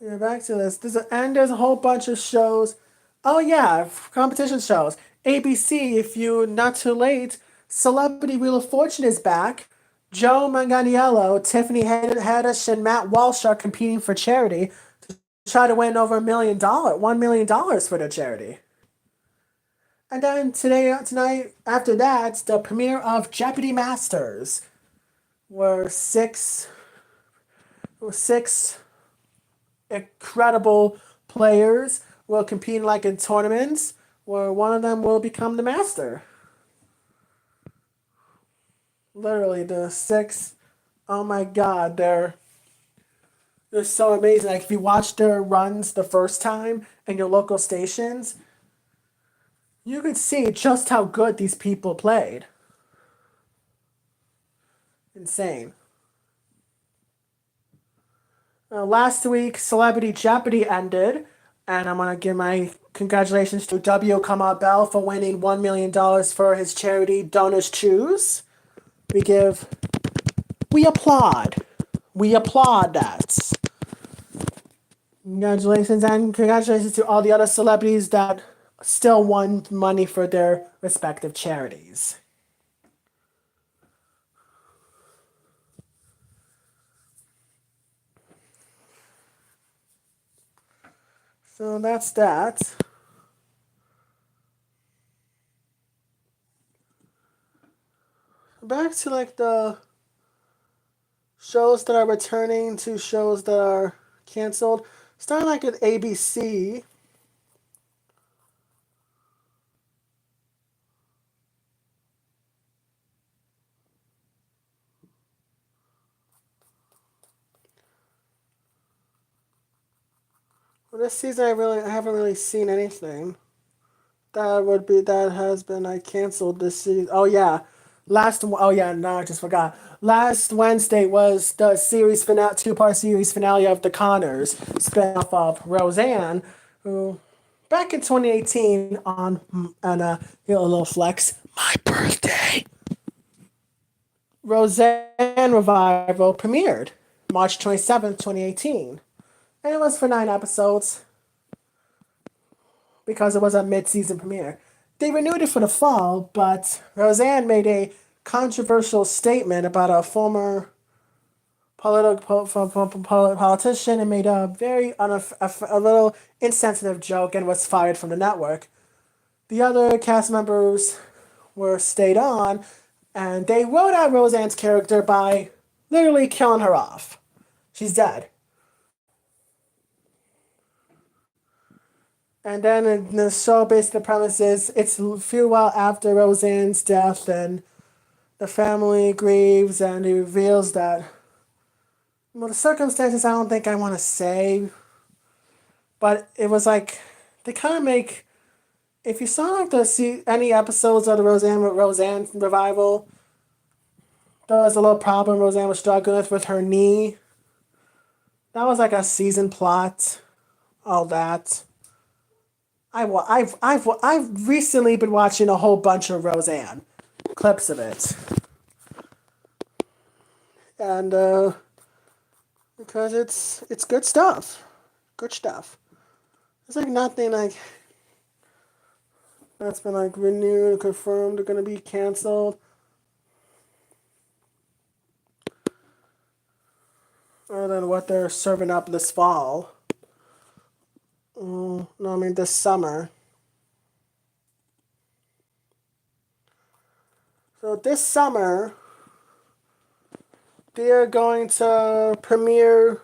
Speaker 1: Yeah, back to this. There's a whole bunch of shows. Oh yeah, competition shows. ABC, if you not too late, Celebrity Wheel of Fortune is back. Joe Manganiello, Tiffany Haddish, and Matt Walsh are competing for charity to try to win over $1 million for their charity. And then tonight, after that, the premiere of Jeopardy Masters, where six incredible players will compete like in tournaments where one of them will become the master. Literally, the six. Oh my God, they're so amazing. Like if you watch their runs the first time in your local stations, you could see just how good these people played. Insane. Last week, Celebrity Jeopardy ended, and I'm gonna give my congratulations to W. Kamau Bell for winning $1 million for his charity Donors Choose. We give, we applaud, we applaud that. Congratulations, and congratulations to all the other celebrities that still won money for their respective charities. So that's that. Back to like the shows that are returning to shows that are canceled. Starting like with ABC. Well, this season I haven't really seen anything. That has been like canceled this season. Oh yeah, oh yeah, no, I just forgot. Last Wednesday was the series finale, two-part series finale of The Conners, spin-off of Roseanne, who back in 2018 on a little flex, my birthday. Roseanne Revival premiered March 27th, 2018, and it was for 9 episodes because it was a mid-season premiere. They renewed it for the fall, but Roseanne made a controversial statement about a former politician and made a a little insensitive joke and was fired from the network. The other cast members were stayed on, and they wrote out Roseanne's character by literally killing her off. She's dead. And then in the show, basically, the premise is it's a few while after Roseanne's death, and the family grieves, and it reveals that, well, the circumstances I don't think I want to say, but it was like they kind of make. If you saw like any episodes of the Roseanne revival, there was a little problem Roseanne was struggling with her knee. That was like a season plot, all that. I've recently been watching a whole bunch of Roseanne clips of it, and because it's good stuff. It's like nothing like that's been like renewed, confirmed, they're gonna be canceled. Other than what they're serving up this fall. No, I mean this summer. So this summer, they're going to premiere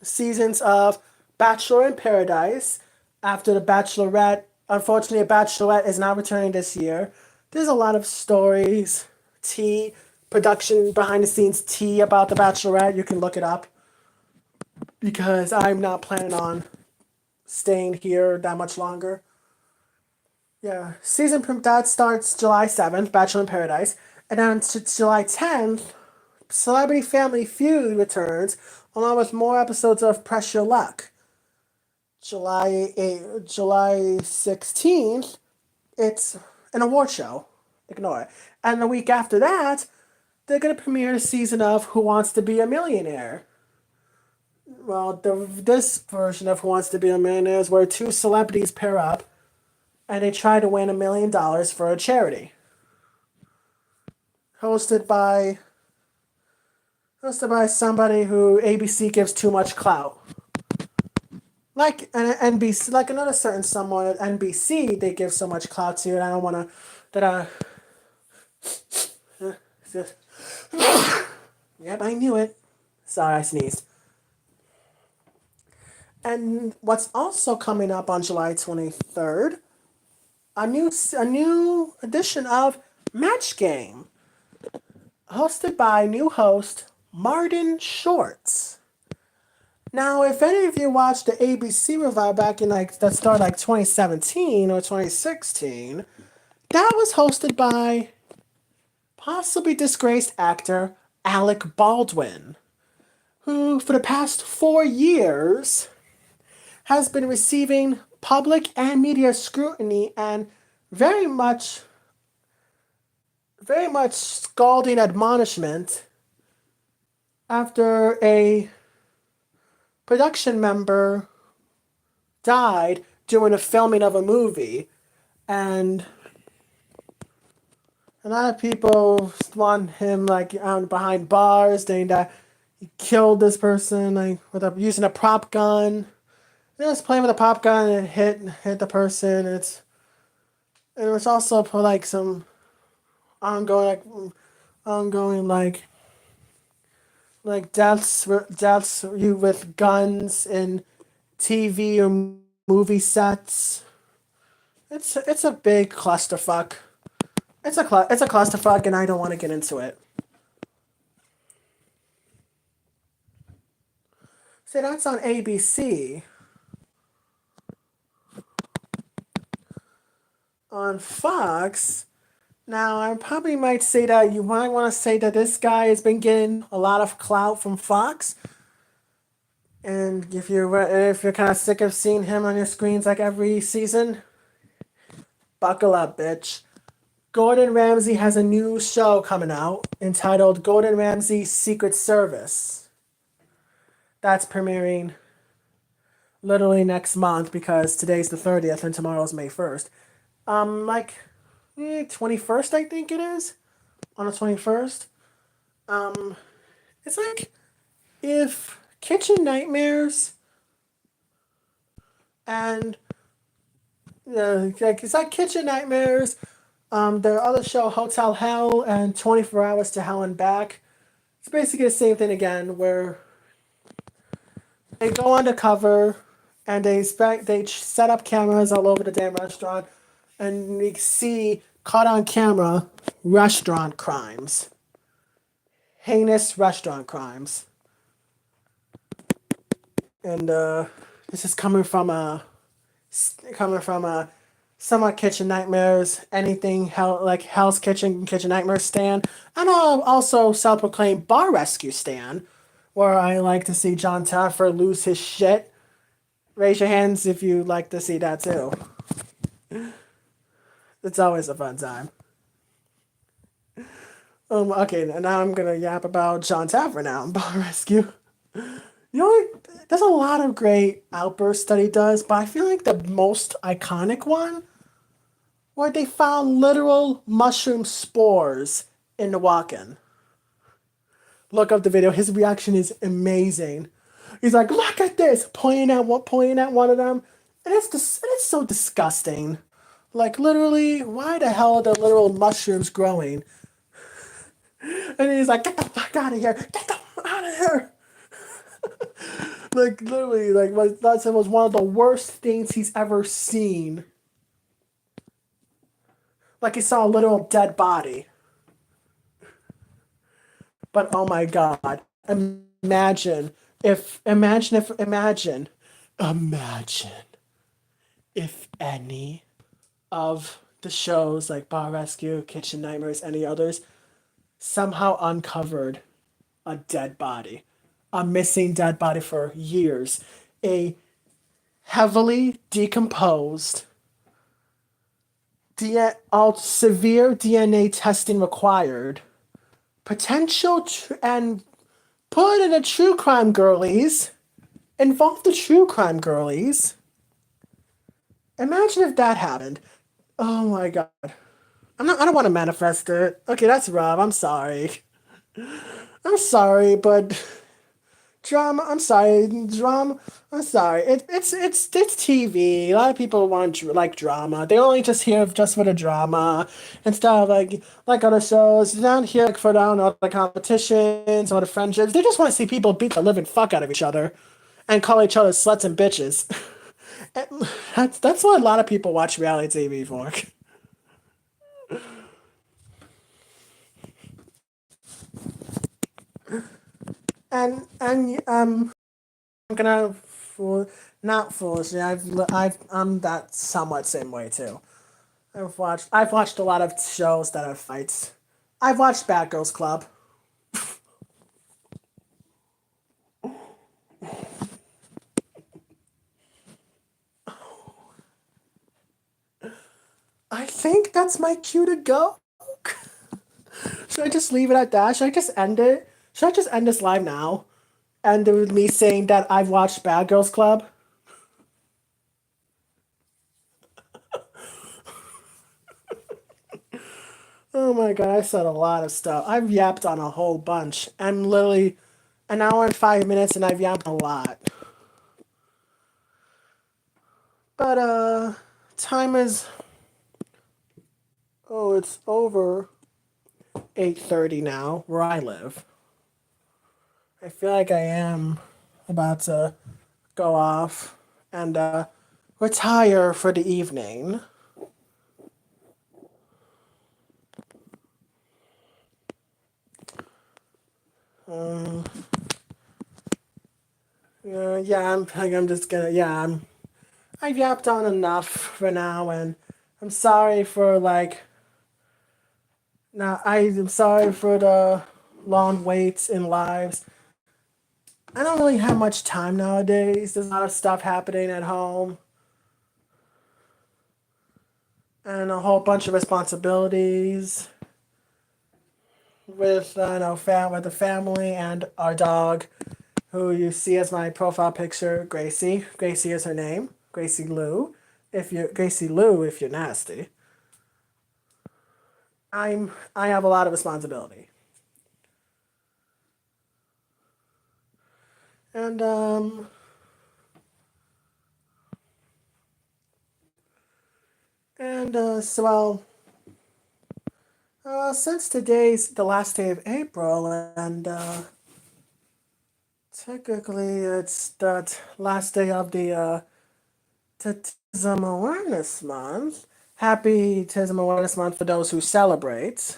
Speaker 1: seasons of Bachelor in Paradise after the Bachelorette. Unfortunately, a Bachelorette is not returning this year. There's a lot of stories, tea, production behind the scenes tea about the Bachelorette. You can look it up because I'm not planning on staying here that much longer. Yeah, that starts July 7th, Bachelor in Paradise, and then to July 10th, Celebrity Family Feud returns, along with more episodes of Press Your Luck. July 16th, it's an award show. Ignore it. And the week after that, they're gonna premiere a season of Who Wants to Be a Millionaire. Well, this version of Who Wants to Be a Millionaire is where two celebrities pair up and they try to win $1 million for a charity. Hosted by somebody who ABC gives too much clout. Like an NBC, like another certain someone at NBC, they give so much clout to, and I don't want to. That Yep, I knew it. Sorry, I sneezed. And what's also coming up on July 23rd, a new edition of Match Game, hosted by new host Martin Shorts. Now, if any of you watched the ABC revival back in that started 2017 or 2016, that was hosted by possibly disgraced actor Alec Baldwin, who for the past 4 years has been receiving public and media scrutiny and very much scalding admonishment after a production member died during a filming of a movie, and a lot of people want him out behind bars, saying that he killed this person using a prop gun. He was playing with a prop gun and hit the person. And it was also for some ongoing deaths you with guns in TV or movie sets. It's a big clusterfuck. It's a clusterfuck, and I don't want to get into it. So that's on ABC. on Fox. Now, I probably might say that you might want to say that this guy has been getting a lot of clout from Fox, and if you're kind of sick of seeing him on your screens like every season, buckle up, bitch. Gordon Ramsay has a new show coming out entitled Gordon Ramsay's Secret Service. That's premiering literally next month because today's the 30th and tomorrow's May 1st. Like 21st, I think it is. On the 21st. It's like if Kitchen Nightmares and like it's like Kitchen Nightmares, their other show Hotel Hell and 24 Hours to Hell and Back. It's basically the same thing again, where they go undercover and they set up cameras all over the damn restaurant, and you see caught on camera restaurant crimes, heinous restaurant crimes, and this is coming from a somewhat Kitchen Nightmares, anything hell like Hell's Kitchen Nightmares stan, and also self-proclaimed Bar Rescue stan, where I like to see John Taffer lose his shit. Raise your hands if you like to see that too. It's always a fun time. Okay, now I'm gonna yap about John Taffer now. Bar Rescue. You know, there's a lot of great outbursts that he does, but I feel like the most iconic one, where they found literal mushroom spores in the walk-in. Look up the video. His reaction is amazing. He's like, "Look at this," pointing at one of them, and it's so disgusting. Like literally, why the hell are the literal mushrooms growing? And he's like, "Get the fuck out of here! Get the fuck out of here!" Like literally, that was one of the worst things he's ever seen. Like he saw a literal dead body. But oh my god, imagine imagine if any of the shows like Bar Rescue, Kitchen Nightmares, any others somehow uncovered a dead body, a missing dead body for years, a heavily decomposed, all severe DNA testing required, and put in a true crime girlies, involve the true crime girlies. Imagine if that happened. Oh my god. I don't want to manifest it. Okay, that's Rob. I'm sorry. I'm sorry, but drama. I'm sorry, drama. I'm sorry. It's TV. A lot of people like drama. They only just here just for the drama and stuff like other shows. They're not here like for all the competitions or the friendships. They just want to see people beat the living fuck out of each other and call each other sluts and bitches. And that's what a lot of people watch reality TV for. And I'm gonna not foolishly. I'm that somewhat same way too. I've watched a lot of shows that have fights. I've watched Bad Girls Club. I think that's my cue to go. Should I just leave it at that? Should I just end it? Should I just end this live now? End it with me saying that I've watched Bad Girls Club? Oh my god, I said a lot of stuff. I've yapped on a whole bunch. I'm literally an hour and 5 minutes and I've yapped a lot. But time is it's over 8:30 now where I live. I feel like I am about to go off and retire for the evening. Um, yeah, I'm just gonna, yeah, I've yapped on enough for now, and I'm sorry for I'm sorry for the long waits in lives. I don't really have much time nowadays. There's a lot of stuff happening at home and a whole bunch of responsibilities with with the family and our dog, who you see as my profile picture, Gracie. Gracie is her name, Gracie Lou. If you're nasty. I have a lot of responsibility. And so since today's the last day of April, and technically it's the last day of the Autism Awareness Month. Happy Autism Awareness Month for those who celebrate.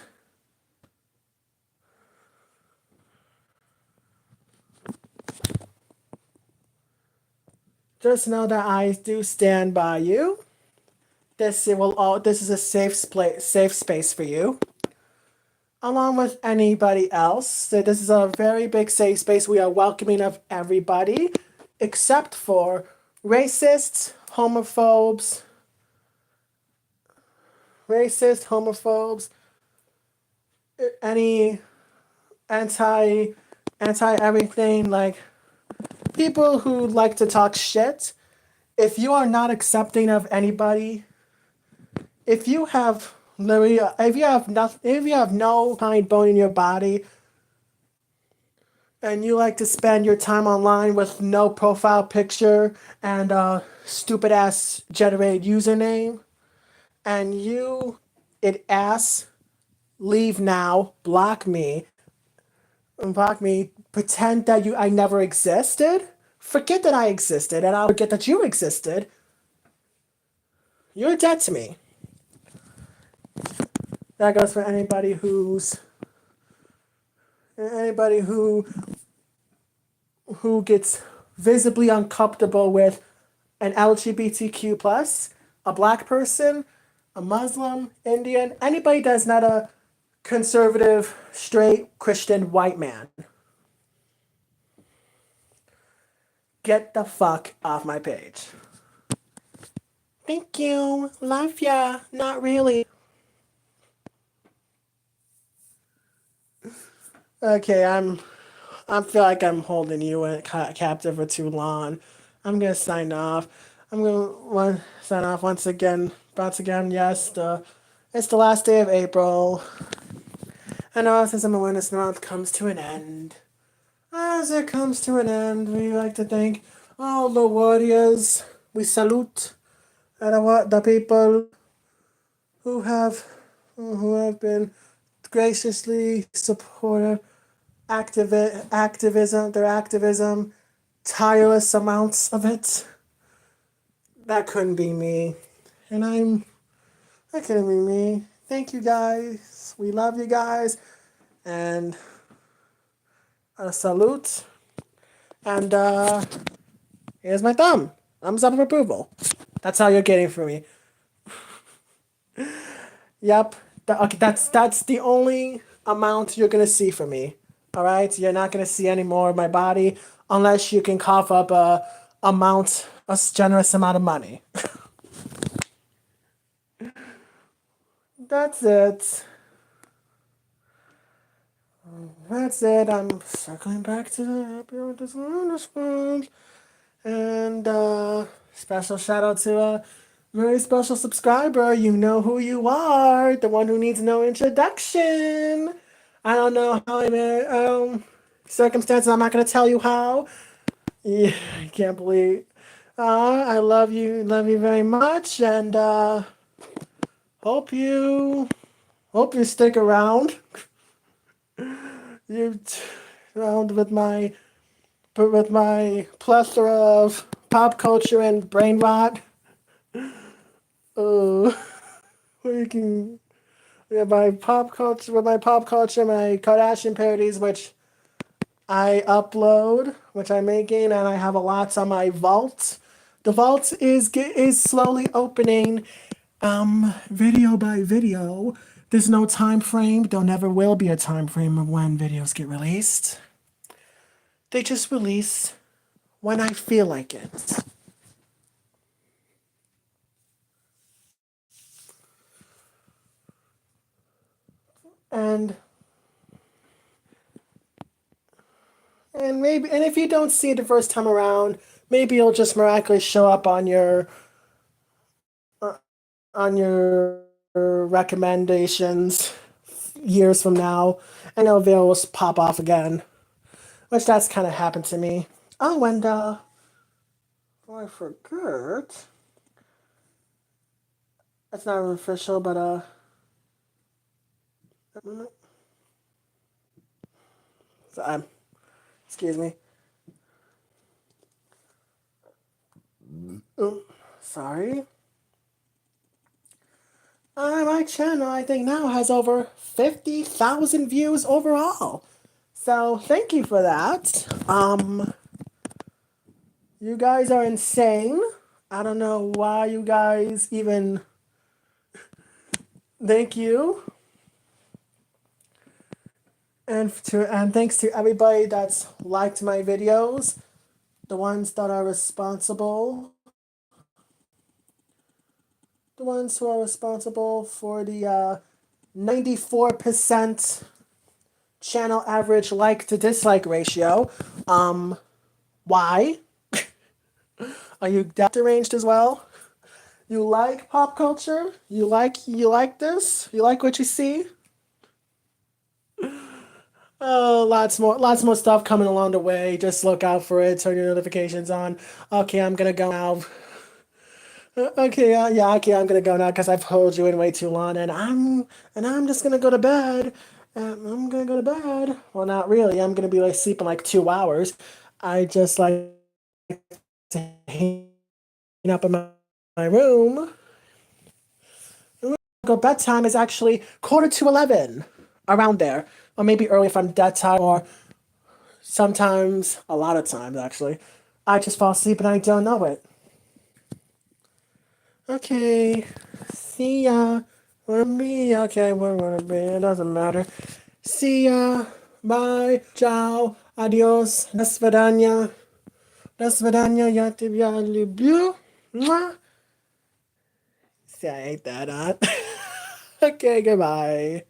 Speaker 1: Just know that I do stand by you. This is a safe space for you, along with anybody else. So this is a very big safe space. We are welcoming of everybody, except for racists, homophobes, any anti everything, like people who like to talk shit. If you are not accepting of anybody, if you have literally, if you have no kind bone in your body, and you like to spend your time online with no profile picture and a stupid ass generated username, and it asks, leave now, block me, pretend that I never existed, forget that I existed, and I'll forget that you existed. You're dead to me. That goes for anybody who gets visibly uncomfortable with an LGBTQ plus, a black person, a Muslim, Indian, anybody that's not a conservative, straight, Christian, white man. Get the fuck off my page. Thank you. Love ya. Not really. Okay, I feel like I'm holding you captive for too long. I'm gonna sign off. I'm gonna sign off once again. Once again, yes, it's the last day of April. And Autism Awareness Month comes to an end. As it comes to an end, we like to thank all the warriors. We salute the people who have been graciously supportive their activism, tireless amounts of it. That couldn't be me. And that couldn't be me. Thank you guys. We love you guys. And a salute. And here's my thumb. Thumbs up of approval. That's all you're getting from me. Yep. Okay, that's the only amount you're gonna see from me. All right, you're not gonna see any more of my body unless you can cough up a generous amount of money. That's it. That's it. I'm circling back to the Happy Autism Awareness Month. And special shout out to a very special subscriber. You know who you are. The one who needs no introduction. I don't know how I met circumstances. I'm not gonna tell you how. Yeah, I can't believe. I love you very much, and hope you stick around. You around with my plethora of pop culture and brain rot. We can my pop culture my Kardashian parodies, which I upload, which I'm making, and I have a lot on my vault. The vault is slowly opening, video by video. There's no time frame. There never will be a time frame of when videos get released. They just release when I feel like it. And if you don't see it the first time around, maybe it'll just miraculously show up on your recommendations years from now, and it'll just pop off again. Which that's kind of happened to me. Oh, and I forgot. That's not official, but so, excuse me. Sorry. My channel, I think now has over 50,000 views overall. So thank you for that. You guys are insane. I don't know why you guys even. Thank you. And thanks to everybody that's liked my videos, the ones that are responsible. The ones who are responsible for the 94% channel average like to dislike ratio. Why? Are you that deranged as well? You like pop culture? You like this? You like what you see? Oh, lots more stuff coming along the way. Just look out for it. Turn your notifications on. Okay, I'm gonna go now. Okay, yeah, okay, I'm gonna go now because I've hold you in way too long, and I'm just gonna go to bed. I'm gonna go to bed. Well, not really. I'm gonna be like sleeping like 2 hours. I just like to hang up in my room. Go bedtime is actually 10:45, around there, or maybe early if I'm dead tired, or sometimes, a lot of times actually, I just fall asleep and I don't know it. Okay, see ya. Wanna be okay? We're gonna be. It doesn't matter. See ya. Bye. Ciao. Adios. До свидания. До свидания. Я тебя люблю. Mwah. See, I ain't that, huh? Okay, goodbye.